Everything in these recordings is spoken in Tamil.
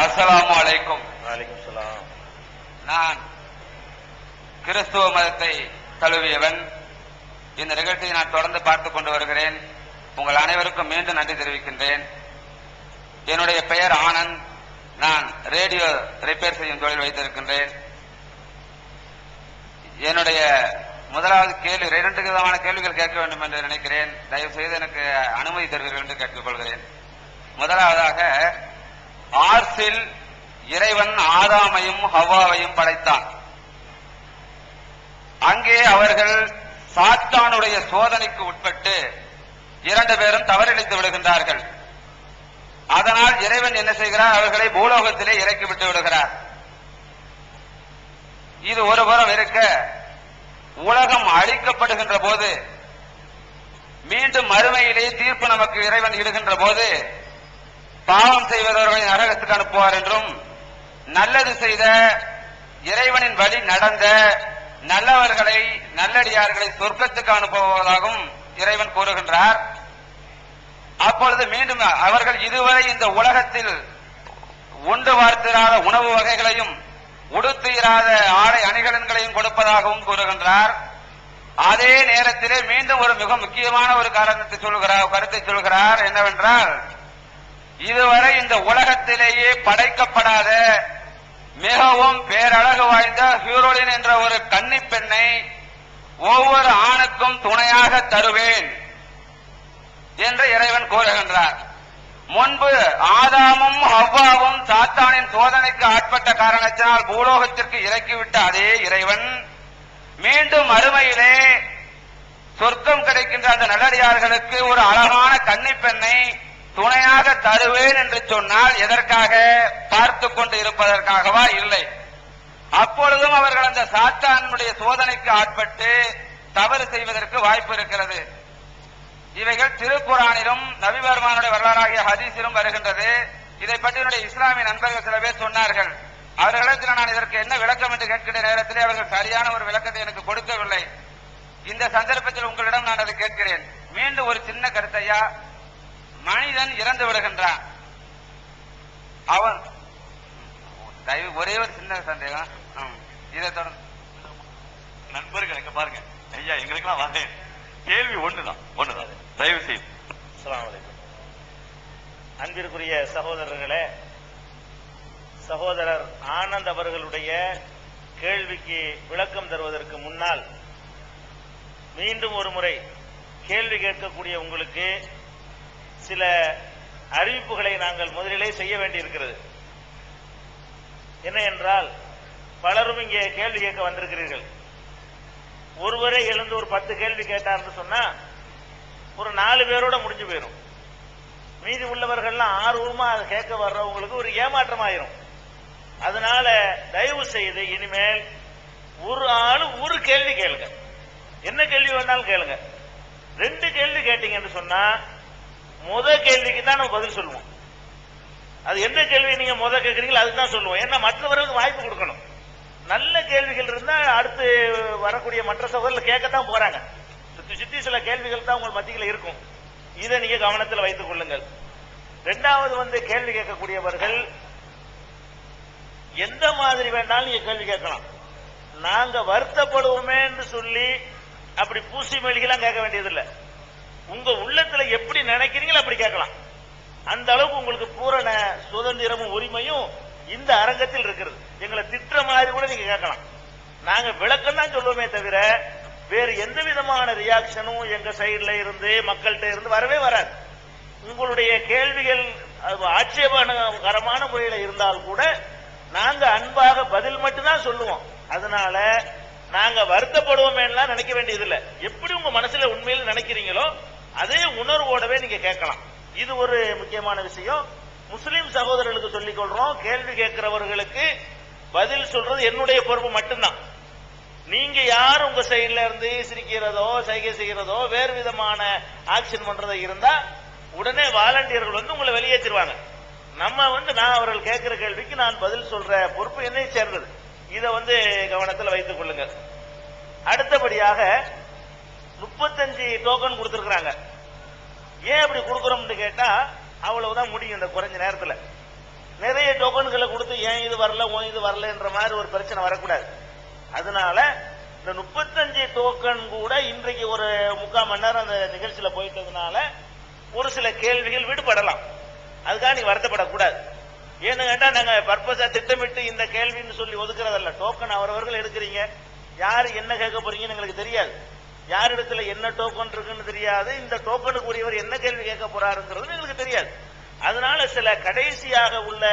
அஸ்ஸலாமு அலைக்கும். வலைக்கும் ஸலாம். நான் கிறிஸ்துவ மதத்தை தழுவியவன். இந்த நிகழ்ச்சியை நான் தொடர்ந்து பார்த்துக் கொண்டு வருகிறேன். உங்கள் அனைவருக்கும் மீண்டும் நன்றி தெரிவிக்கின்றேன். என்னுடைய பெயர் ஆனந்த். நான் ரேடியோ ரிப்பேர் செய்யும் தொழில் வைத்திருக்கின்றேன். என்னுடைய முதலாவது கேள்வி, 2 விதமான கேள்விகள் கேட்க வேண்டும் என்று நினைக்கிறேன். தயவு செய்து எனக்கு அனுமதி தருவீர்கள் என்று கேட்டுக்கொள்கிறேன். முதலாவதாக, ஆர்ஸில் இறைவன் ஆதாமையும் ஹவ்வாவையும் படைத்தான். அங்கே அவர்கள் சாத்தானுடைய சோதனைக்கு உட்பட்டு 2 பேரும் தவறிழைத்து விடுகின்றார்கள். அதனால் இறைவன் என்ன செய்கிறார்? அவர்களை பூலோகத்திலே இறக்கி விட்டு விடுகிறார். இது ஒருபுறம் இருக்க, உலகம் அழிக்கப்படுகின்ற போது, மீண்டும் மறுமையிலே தீர்ப்பு நமக்கு இறைவன் இடுகின்ற போது, பாவம் செய்வதவர்களை நரகத்துக்கு அனுப்புவார் என்றும், நல்லது செய்த இறைவனின் வழி நடந்த நல்லவர்களை நல்லடியார்களை சொர்க்கத்துக்கு அனுப்புவதாகவும் இறைவன் கூறுகின்றார். அப்பொழுது மீண்டும் அவர்கள் இதுவரை இந்த உலகத்தில் உண்டு வார்த்திராத உணவு வகைகளையும் உடுத்துயிராத ஆடை அணிகலன்களையும் கொடுப்பதாகவும் கூறுகின்றார். அதே நேரத்திலே மீண்டும் ஒரு மிக முக்கியமான ஒரு கருத்தை சொல்கிறார். என்னவென்றால், இதுவரை இந்த உலகத்திலேயே படைக்கப்படாத மிகவும் பேரழகு வாய்ந்த ஹீரோலின் என்ற ஒரு கன்னி பெண்ணை ஒவ்வொரு ஆணுக்கும் துணையாக தருவேன் என்று இறைவன் கூறுகின்றார். முன்பு ஆதாமும் ஹவ்வாவும் சாத்தானின் சோதனைக்கு ஆட்பட்ட காரணத்தினால் பூலோகத்திற்கு இறக்கிவிட்ட அதே இறைவன் மீண்டும் மறுமையிலே சொர்க்கம் கிடைக்கின்ற அந்த நல்லடியார்களுக்கு ஒரு அழகான கன்னி பெண்ணை துணையாக தருவேன் என்று சொன்னால் எதற்காக? பார்த்து கொண்டு இருப்பதற்காகவா? இல்லை. அப்பொழுதும் அவர்கள் அந்த சாத்தானுடைய சோதனைக்கு ஆட்பட்டு தவறு செய்வதற்கு வாய்ப்பு இருக்கிறது. இவைகள் திருக்குரானிலும் நபிபெருமானுடைய வரலாறாகிய ஹதீஸிலும் வருகின்றது. இதை பற்றி என்னுடைய இஸ்லாமிய நண்பர்கள் சில பேர் சொன்னார்கள். அவர்களிடத்தில் நான் இதற்கு என்ன விளக்கம் என்று கேட்கின்ற நேரத்திலே அவர்கள் சரியான ஒரு விளக்கத்தை எனக்கு கொடுக்கவில்லை. இந்த சந்தர்ப்பத்தில் உங்களிடம் நான் அதை கேட்கிறேன். மீண்டும் ஒரு சின்ன கருத்தையா, மனிதன் இறந்து விடுகின்றான். அவன் ஒரே ஒரு சின்ன சந்தேகம், இதை தொடர்ந்து நண்பர்கள் எங்க பாருங்க ஐயா, எங்களுக்கெல்லாம் வரேன். கேள்வி ஒண்ணுதான். தயவு செய்து. அஸ்ஸலாமு அலைக்கும். அன்பிற்குரிய சகோதரர்களே, சகோதரர் ஆனந்த் அவர்களுடைய கேள்விக்கு விளக்கம் தருவதற்கு முன்னால் மீண்டும் ஒரு முறை கேள்வி கேட்கக்கூடிய உங்களுக்கு சில அறிவிப்புகளை நாங்கள் முதலிலே செய்ய வேண்டியிருக்கிறது. என்ன என்றால், பலரும் இங்கே கேள்வி கேட்க வந்திருக்கிறீர்கள். ஒருவரே எழுந்து ஒரு 10 கேள்வி கேட்டார்னு சொன்னா ஒரு 4 பேரோட முடிஞ்சு போயிடும். மீதி உள்ளவர்கள்லாம் ஆர்வமா அதை கேட்க வர்றவங்களுக்கு ஒரு ஏமாற்றமாயிரும். அதனால தயவு செய்து இனிமேல் ஒரு ஆளு ஒரு கேள்வி கேளுங்க. என்ன கேள்வி வேணாலும் கேளுங்க. 2 கேள்வி கேட்டீங்கன்னு சொன்னா முத கேள்விக்கு தான் நம்ம பதில் சொல்லுவோம். அது என்ன கேள்வி நீங்க முத கேட்கறீங்களோ அதுதான் சொல்லுவோம். ஏன்னா மற்றவர்களுக்கு வாய்ப்பு கொடுக்கணும். நல்ல கேள்விகள் இருந்தா அடுத்து வரக்கூடிய மற்ற சகோதரர்கள் கேட்கத்தான் போறாங்க. சுத்தி சில கேள்விகள் தான் உங்கள் மத்தியில் இருக்கும். இதை நீங்க கவனத்தில் வைத்துக் கொள்ளுங்கள். 2வது கேள்வி கேட்கக்கூடியவர்கள் எந்த மாதிரி வேண்டாலும் நீங்க கேள்வி கேட்கலாம். நாங்க வருத்தப்படுவோமே என்று சொல்லி அப்படி பூசி மெழுகிலாம் கேட்க வேண்டியதில்லை. உங்க உள்ளத்துல எப்படி நினைக்கிறீங்களோ அப்படி கேட்கலாம். அந்த அளவுக்கு உங்களுக்கு பூரண சுதந்திரமும் உரிமையும் இந்த அரங்கத்தில் இருக்கிறது. எங்களை திட்டுற மாதிரி கூட நீங்க கேட்கலாம். நாங்க விளக்கம் தான் சொல்லுவோமே தவிர வேறு எந்த விதமான ரியாக்ஷனும் எங்க சைடுல இருந்து மக்கள்கிட்ட இருந்து வரவே வராது. உங்களுடைய கேள்விகள் ஆட்சேபகரமான முறையில் இருந்தால் கூட நாங்க அன்பாக பதில் மட்டும்தான் சொல்லுவோம். அதனால நாங்க வருத்தப்படுவோமேலாம் நினைக்க வேண்டியதில்லை. எப்படி உங்க மனசுல உண்மையில் நினைக்கிறீங்களோ அதே உணர்வோடவே நீங்க கேட்கலாம். இது ஒரு முக்கியமான விஷயம். முஸ்லிம் சகோதரர்களுக்கு சொல்லிக் கொள்றோம், கேள்வி கேட்கிறவர்களுக்கு பதில் சொல்றது என்னுடைய பொறுப்பு மட்டும்தான். நீங்க யார் உங்க சைட்ல இருந்து சிரிக்கிறதோ சைகை செய்கிறதோ வேறு விதமான ஆக்ஷன் பண்றதா இருந்தா உடனே வாலண்டியர்கள் உங்களை வெளியேற்றிடுவாங்க. நம்ம நான் அவர்கள் கேட்கிற கேள்விக்கு நான் பதில் சொல்ற பொறுப்பு என்னை சேர்ந்தது. இதை கவனத்தில் வைத்துக் கொள்ளுங்க. அடுத்தபடியாக 35 டோக்கன் கொடுத்திருக்கிறாங்க. ஏன் அப்படி கொடுக்கிறோம்னு கேட்டா அவ்வளவுதான் முடியும் இந்த குறைஞ்ச நேரத்தில். நிறைய டோக்கன்களை கொடுத்து ஏன் இது வரல உன் இது வரலன்ற மாதிரி ஒரு பிரச்சனை வரக்கூடாது. அதனால இந்த 35 டோக்கன் கூட இன்றைக்கு ஒரு 3/4 மணி நேரம் அந்த நிகழ்ச்சியில போயிட்டதுனால ஒரு சில கேள்விகள் விடுபடலாம். அதுக்காக நீ வருத்தப்படக்கூடாது. ஏன்னு கேட்டா நாங்க பர்பஸா திட்டமிட்டு இந்த கேள்வின்னு சொல்லி ஒதுக்குறதல்ல. டோக்கன் அவரவர்கள் எடுக்கிறீங்க, யாரு என்ன கேட்க போறீங்கன்னு எங்களுக்கு தெரியாது, யார் இடத்துல என்ன டோக்கன் இருக்குன்னு தெரியாது, இந்த டோக்கனுக்கு உரியவர் என்ன கேள்வி கேட்க போறாருங்கிறது எங்களுக்கு தெரியாது. அதனால சில கடைசியாக உள்ள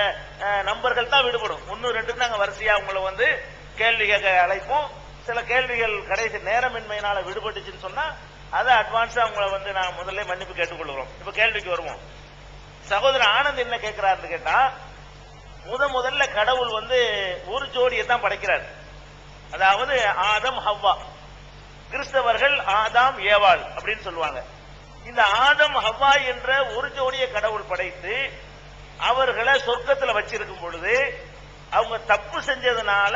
நம்பர்கள் தான் விடுபடும். 1 2 நாங்க வரிசையா உங்களை கேள்வி கேட்க அழைப்போம். சில கேள்விகள் கடைசி நேரமின்மையினால விடுபட்டுச்சுன்னு சொன்னா அதை அட்வான்ஸா உங்களை நான் முதல்ல மன்னிப்பு கேட்டுக்கொள்கிறோம். இப்ப கேள்விக்கு வருவோம். சகோதரர் ஆனந்த் என்ன கேட்கிறாருன்னு கேட்டா, முதல்ல கடவுள் ஒரு ஜோடியை தான் படைக்கிறார். அதாவது ஆதம் ஹவ்வா. கிறிஸ்தவர்கள் ஆதாம் ஏவாள் அப்படின்னு சொல்லுவாங்க. இந்த ஆதம் ஹவ்வா என்ற ஒரு ஜோடியை கடவுள் படைத்து அவர்களை சொர்க்கத்தில் வச்சிருக்கும் பொழுது அவங்க தப்பு செஞ்சதுனால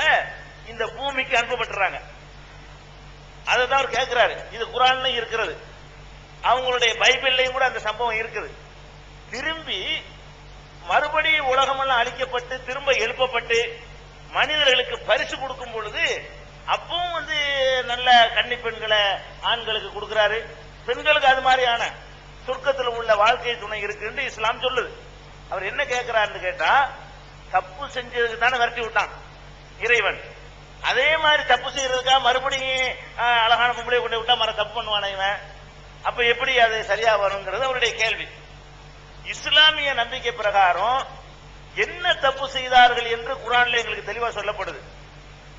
இந்த பூமிக்கு அனுப்பப்பட்டுறாங்க. அதை தான் அவர் கேட்கிறாரு. இது குர்ஆன்ல இருக்கிறது, அவங்களுடைய பைபிள்லையும் கூட அந்த சம்பவம் இருக்குது. திரும்பி மறுபடியும் உலகமெல்லாம் அழிக்கப்பட்டு திரும்ப எழுப்பப்பட்டு மனிதர்களுக்கு பரிசு கொடுக்கும் பொழுது அப்பவும் நல்ல கன்னி பெண்களை ஆண்களுக்கு கொடுக்கிறாரு. பெண்களுக்கு அது மாதிரியான சொர்க்கத்தில் உள்ள வாழ்க்கை துணை இருக்குன்னு இஸ்லாம் சொல்லுது. அவர் என்ன கேட்கிறாருன்னு கேட்டா, தப்பு செஞ்சதுக்கு தானே விரட்டி விட்டான் இறைவன். அதே மாதிரி தப்பு செய்யறதுக்காக மறுபடியும் அழகான பொம்பளை கொண்டு விட்டா மர தப்பு பண்ணுவான இவன், அப்ப எப்படி அது சரியா வருங்கிறது அவருடைய கேள்வி. இஸ்லாமிய நம்பிக்கை பிரகாரம் என்ன தப்பு செய்தார்கள் என்று குர்ஆன்ல எங்களுக்கு தெளிவா சொல்லப்படுது.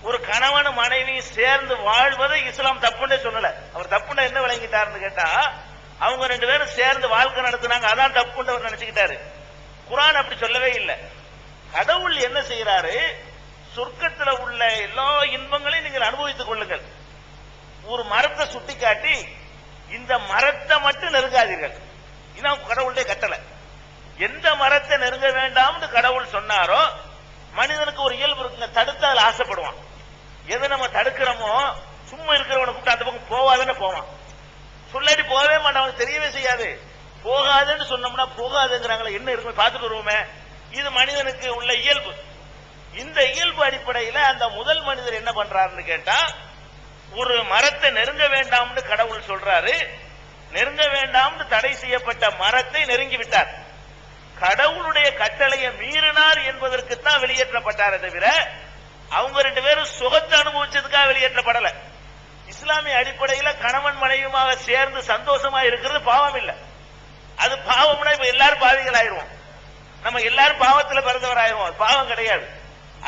ஒரு கணவன் மனைவி சேர்ந்து வாழ்வதை இஸ்லாம் தப்புன்னு சொல்லல. அவர் தப்புன்னு என்ன விளங்கிட்டாருன்னு கேட்டா, அவங்க 2 பேரும் சேர்ந்து வாழ்க்கை நடத்தினாங்க, அதான் தப்புன்னு அவர் நினைச்சுக்கிட்டாரு. குர்ஆன் அப்படி சொல்லவே இல்லை. கடவுள் என்ன செய்யறாரு, சொர்க்கத்தில் உள்ள எல்லா இன்பங்களையும் நீங்கள் அனுபவித்துக் கொள்ளுங்கள். ஒரு மரத்தை சுட்டி காட்டி இந்த மரத்தை மட்டும் நெருங்காதீர்கள், இதான் கடவுளுடைய கட்டளை. எந்த மரத்தை நெருங்க வேண்டாம்னு கடவுள் சொன்னாரோ, மனிதனுக்கு ஒரு இயல்பு இருக்குங்க, தடுத்து அதில் ஆசைப்படுவான். எதை நம்ம தடுக்கிறோமோ, சும்மா இருக்கிறவனை கூப்பிட்டு அந்த பக்கம் போவாதுன்னு போவான், சொல்லாட்டி போகவே மாட்டான், தெரியவே செய்யாது. போகாதுன்னு சொன்னோம்னா போகாதுங்கிறாங்களே, என்ன இருக்கு பார்த்துட்டு வருவோமே, இது மனிதனுக்கு உள்ள இயல்பு. இந்த இயல்பு அடிப்படையில் அந்த முதல் மனிதர் என்ன பண்றாருன்னு கேட்டா, ஒரு மரத்தை நெருங்க வேண்டாம்னு கடவுள் சொல்றாரு, நெருங்க வேண்டாம்னு தடை செய்யப்பட்ட மரத்தை நெருங்கி விட்டார். கடவுளுடைய கட்டளையை மீறினார் என்பதற்குத்தான் வெளியேற்றப்பட்டாரே தவிர அவங்க 2 பேரும் சுகத்தை அனுபவிச்சதுக்காக வெளியேற்றப்படல. இஸ்லாமிய அடிப்படையில் கணவன் மனைவியுமாக சேர்ந்து சந்தோஷமா இருக்கிறது பாவம் இல்லை. அது பாவம்னா இப்ப எல்லாரும் பாவிகள் ஆயிருவோம், நம்ம எல்லாரும் பாவத்துல பிறந்தவர் ஆயிருவோம், அது பாவம் கிடையாது.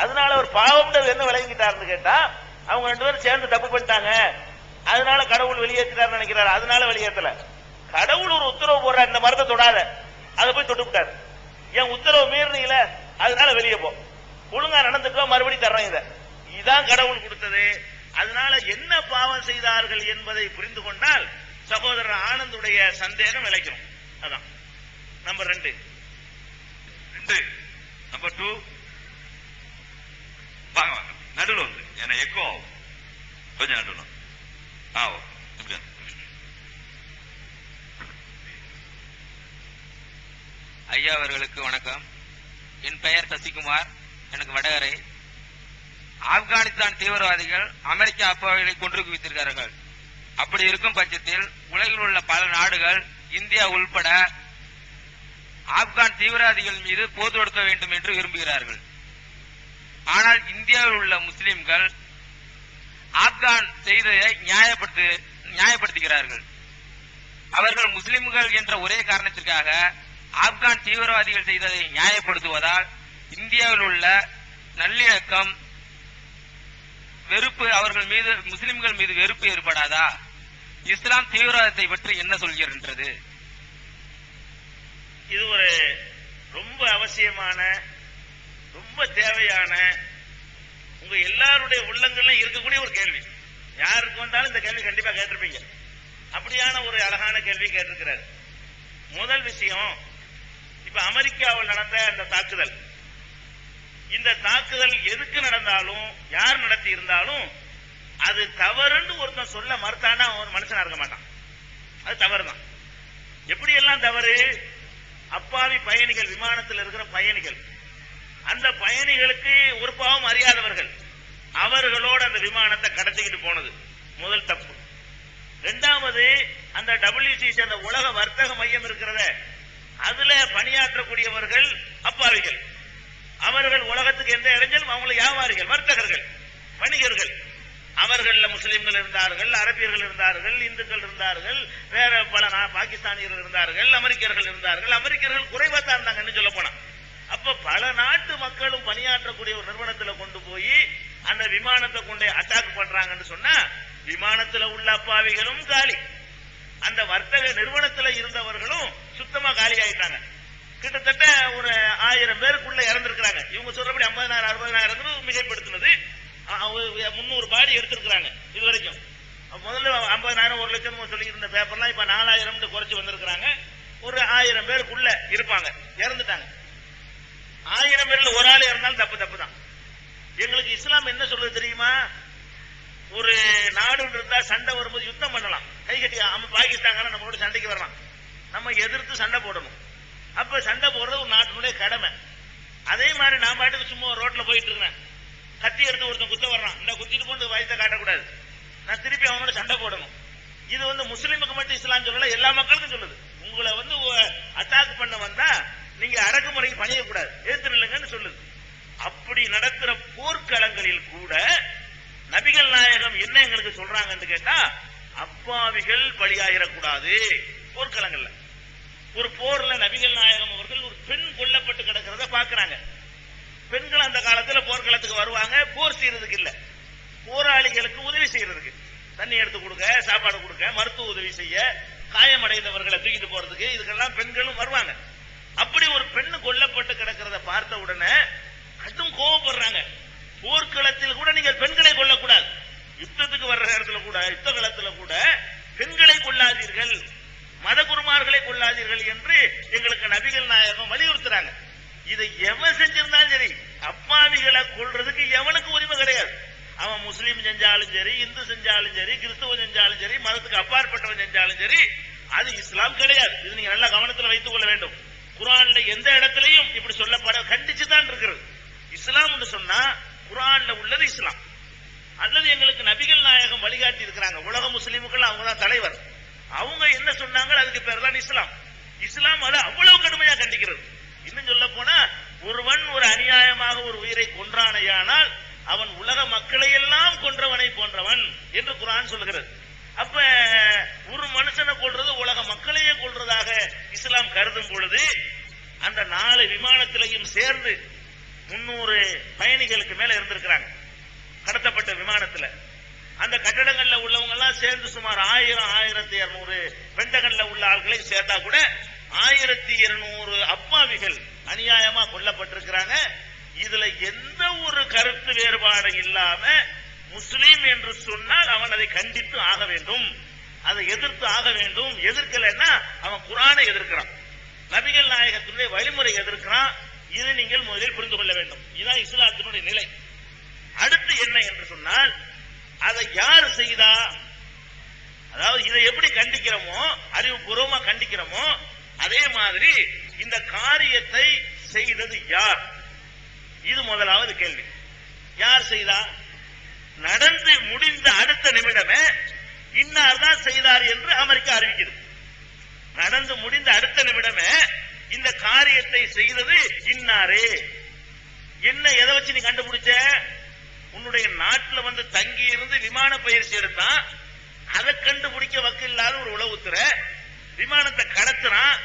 அதனால ஒரு பாவம் என்ன விளங்கிட்டாருன்னு கேட்டா, அவங்க 2 பேரும் சேர்ந்து தப்பு பண்ணிட்டாங்க, அதனால கடவுள் வெளியேற்றாரு நினைக்கிறாரு. அதனால வெளியேற்றல. கடவுள் ஒரு உத்தரவு போடுறார், இந்த மரத்தை தொடாத, அதை போய் தொட்டு விட்டாரு. என் உத்தரவு மீறினீல, அதனால வெளியே போ, ஒழுங்கா நடந்துக்கோ, மறுபடியும் தர்றேன். இதான் கடவுள் கொடுத்தது. அதனால என்ன பாவம் செய்தார்கள் என்பதை புரிந்து கொண்டால் சகோதரர் ஆனந்துடைய சந்தேகம் விளைக்கும். அதான் நம்பர் 2. நம்பர் 2 வாங்க வாங்க நடுவில் என்ன எக்கோ கொஞ்சம் நடுவில். ஐயா அவர்களுக்கு வணக்கம். என் பெயர் சசிகுமார், எனக்கு வடகரை. ஆப்கானிஸ்தான் தீவிரவாதிகள் அமெரிக்க அப்பாவிகளை கொன்று குவித்திருக்கிறார்கள். அப்படி இருக்கும் பட்சத்தில் உலகில் உள்ள பல நாடுகள், இந்தியா உள்பட, ஆப்கான் தீவிரவாதிகள் மீது போர் தொடுக்க வேண்டும் என்று விரும்புகிறார்கள். ஆனால் இந்தியாவில் உள்ள முஸ்லிம்கள் ஆப்கான் செய்ததை நியாயப்படுத்துகிறார்கள். அவர்கள் முஸ்லிம்கள் என்ற ஒரே காரணத்திற்காக ஆப்கான் தீவிரவாதிகள் செய்ததை நியாயப்படுத்துவதால் இந்தியாவில் உள்ள நல்லிணக்கம், வெறுப்பு, அவர்கள் மீது, முஸ்லிம்கள் மீது வெறுப்பு ஏற்படாதா? இஸ்லாம் தீவிரவாதத்தை பற்றி என்ன சொல்கின்றது? இது ஒரு ரொம்ப அவசியமான, ரொம்ப தேவையான, உங்க எல்லாருடைய உள்ளங்களிலும் இருக்கக்கூடிய ஒரு கேள்வி. யாருக்கு வந்தாலும் இந்த கேள்வி கண்டிப்பா கேட்டிருப்பீங்க. அப்படியான ஒரு அழகான கேள்வி கேட்டிருக்கிறார். முதல் விஷயம், இப்ப அமெரிக்காவில் நடந்த அந்த தாக்குதல், இந்த தாக்குதல் எதுக்கு நடந்தாலும், யார் நடத்தி இருந்தாலும், அது தவறுன்னு ஒருத்தன் சொல்ல மறுத்தானா ஒரு மனுஷனா இருக்க மாட்டான். அது தவறுதான். எப்படி எல்லாம் தவறு? அப்பாவி பயணிகள், விமானத்தில் இருக்கிற பயணிகள், அந்த பயணிகளுக்கு ஒரு பாவம் அறியாதவர்கள், அவர்களோடு அந்த விமானத்தை கடத்திக்கிட்டு போனது முதல் தப்பு. இரண்டாவது, அந்த WCC அந்த உலக வர்த்தக மையம் இருக்கிறத, அதுல பணியாற்றக்கூடியவர்கள் அப்பாவிகள். அவர்கள் உலகத்துக்கு எந்த இடைஞ்சலும், அவங்கள வியாபாரிகள், வர்த்தகர்கள், வணிகர்கள். அவர்கள முஸ்லிம்கள் இருந்தார்கள், அரபியர்கள் இருந்தார்கள், இந்துக்கள் இருந்தார்கள், வேற பல பாகிஸ்தானியர்கள் இருந்தார்கள், அமெரிக்கர்கள் இருந்தார்கள். அமெரிக்கர்கள் குறைவா தான் இருந்தாங்க சொல்ல போனா. அப்ப பல நாட்டு மக்களும் பணியாற்றக்கூடிய ஒரு நிறுவனத்துல கொண்டு போய் அந்த விமானத்தை கொண்டு அட்டாக் பண்றாங்கன்னு சொன்னா, விமானத்துல உள்ள அப்பாவிகளும் காலி, அந்த வர்த்தக நிறுவனத்துல இருந்தவர்களும் சுத்தமா காலி ஆயிட்டாங்க. கிட்டத்தட்ட ஒரு 1000 பேருக்குள்ள இறந்திருக்கிறாங்க. இவங்க சொல்றபடி 50,000 60,000 மிகைப்படுத்தினது. 300 பாடி எடுத்திருக்கிறாங்க இது வரைக்கும். முதல்ல 50,000 1 லட்சம் சொல்லி இருந்த பேப்பர்லாம் இப்ப 4,000 குறைச்சு வந்திருக்கிறாங்க. ஒரு 1000 பேருக்குள்ள இருப்பாங்க, இறந்துட்டாங்க. 1000 பேர்ல ஒரு ஆள் இறந்தாலும் தப்பு தான். எங்களுக்கு இஸ்லாம் என்ன சொல்றது தெரியுமா? ஒரு நாடு இருந்தா சண்டை வரும்போது யுத்தம் பண்ணலாம், கை கட்டி. பாகிஸ்தான் நம்மளோட சண்டைக்கு வரலாம், நம்ம எதிர்த்து சண்டை போடணும். அப்ப சண்டை போடுறது ஒரு நாட்டினுடைய கடமை. அதே மாதிரி நான் பாட்டுக்கு சும்மா ரோட்ல போயிட்டு இருக்கிறேன், கத்தி எடுத்து ஒருத்தன் குத்த வர்றான், இந்த குத்திட்டு போட்டு வயசை காட்டக்கூடாது, நான் திருப்பி அவனோட சண்டை போடணும். இது முஸ்லீமுக்கு மட்டும் இஸ்லாம் சொல்லல, எல்லா மக்களுக்கும் சொல்லுது. உங்களை அட்டாக் பண்ண வந்தா நீங்க அடக்குமுறைக்கு பணியக்கூடாது, ஏத்து நில்லுங்கன்னு சொல்லுது. அப்படி நடக்கிற போர்க்களங்களில் கூட நபிகள் நாயகம் என்ன எங்களுக்கு சொல்றாங்கன்னு கேட்டா, அப்பாவிகள் பலியாயிடக்கூடாது. போர்க்களங்கள்ல ஒரு போர்ல நபிகள் நாயகம் அவர்கள் ஒரு பெண் கொல்லப்பட்டு கிடக்கிறத பாக்குறாங்க. பெண்கள் அந்த காலத்துல போர்க்களத்துக்கு வருவாங்க, போர் செய்யறதுக்கு இல்ல, போராளிகளுக்கு உதவி செய்யறதுக்கு, தண்ணி எடுத்து கொடுக்க, சாப்பாடு கொடுக்க, மருத்துவ உதவி செய்ய, காயமடைந்தவர்களை தூக்கிட்டு போறதுக்கு, இதுக்கெல்லாம் பெண்களும் வருவாங்க. அப்படி ஒரு பெண்ணு கொல்லப்பட்டு கிடக்கிறத பார்த்த உடனே கடும் கோபப்படுறாங்க. போர்க்களத்தில் கூட நீங்கள் பெண்களை கொல்லக்கூடாது, யுத்தத்துக்கு வர்ற நேரத்தில் கூட, யுத்த களத்தில் கூட பெண்களை கொள்ளாதீர்கள், மதகுருமார்களை கொள்ளாதீர்கள் என்று எங்களுக்கு நபிகள் நாயகம் வலியுறுத்துறாங்க. இதை எவன் செஞ்சிருந்தாலும் சரி, அப்பாவிகளை கொள்றதுக்கு எவனுக்கு உரிமை கிடையாது. அவன் முஸ்லீம் செஞ்சாலும் சரி, இந்து செஞ்சாலும் சரி, கிறிஸ்தவன் செஞ்சாலும் சரி, மதத்துக்கு அப்பாற்பட்டவன் செஞ்சாலும் சரி, அது இஸ்லாம் கிடையாது. இது நீங்க நல்ல கவனத்தில் வைத்துக் கொள்ள வேண்டும். குர்ஆன்ல எந்த இடத்திலையும் இப்படி சொல்லப்பட கண்டிச்சுதான் இருக்கிறது. இஸ்லாம் சொன்னா குர்ஆன்ல உள்ளது இஸ்லாம், அல்லது எங்களுக்கு நபிகள் நாயகம் வழிகாட்டி இருக்கிறாங்க. உலக முஸ்லீமுக்கள் அவங்க தான் தலைவர், அவங்க என்ன சொன்னாங்க அதுக்கு பேர் தான் இஸ்லாம். இஸ்லாம் அதை அவ்வளவு கடுமையா கண்டிக்கிறது. இன்னும் சொல்ல போனா, ஒருவன் ஒரு அநியாயமாக ஒரு உயிரை கொன்றானையானால் அவன் உலக மக்களை எல்லாம் கொன்றவனை போன்றவன் என்று குர்ஆன் சொல்லுகிறது. அப்ப ஒரு மனுஷனை கொள்றது உலக மக்களையே கொள்றதாக இஸ்லாம் கருதும் பொழுது, அந்த 4 விமானத்திலையும் சேர்ந்து 300 பயணிகளுக்கு மேல இருந்திருக்கிறாங்க கடத்தப்பட்ட விமானத்துல. அந்த கட்டடங்கள்ல உள்ளவங்க எல்லாம் சேர்ந்து சுமார் 1000-1200 பெண்டகன்ல உள்ள ஆட்களை சேர்த்தா கூட 1200 அப்பாவிகள் அநியாயமா கொல்லப்பட்டிருக்கிறாங்க. இதுல எந்த ஒரு கருத்து வேறுபாடு இல்லாம முஸ்லீம் என்று சொன்னால் அவன் அதை கண்டித்து ஆக வேண்டும், அதை எதிர்த்து ஆக வேண்டும். எதிர்க்கலன்னா அவன் குர்ஆனை எதிர்க்கிறான், நபிகள் நாயகத்தினுடைய வழிமுறை எதிர்க்கிறான். இதை நீங்கள் முதலில் புரிந்து கொள்ள வேண்டும். இதுதான் இஸ்லாத்தினுடைய நிலை. அடுத்து என்ன என்று சொன்னால், அதை யார் செய்தா, அதாவது இதை எப்படி கண்டிக்கிறோமோ, அறிவுபூர்வமா கண்டிக்கிறோமோ, அதே மாதிரி இந்த காரியத்தை செய்தது யார், இது முதலாவது கேள்வி. யார் செய்தா? நடந்து முடிந்த அடுத்த நிமிடமே இன்னார் தான் செய்தார் என்று அமெரிக்கா அறிவிக்கிறது. நடந்து முடிந்த அடுத்த நிமிடமே இந்த காரியத்தை செய்தது இன்னாரே. என்ன, எதை வச்சு நீ கண்டுபிடிச்ச? உன்னுடைய நாட்டில் தங்கி இருந்து விமான பயிற்சி எடுத்தான், அதை கண்டுபிடிக்க வக்கு இல்லாத ஒரு உளவுத்துற, விமானத்தை கடத்துறான்,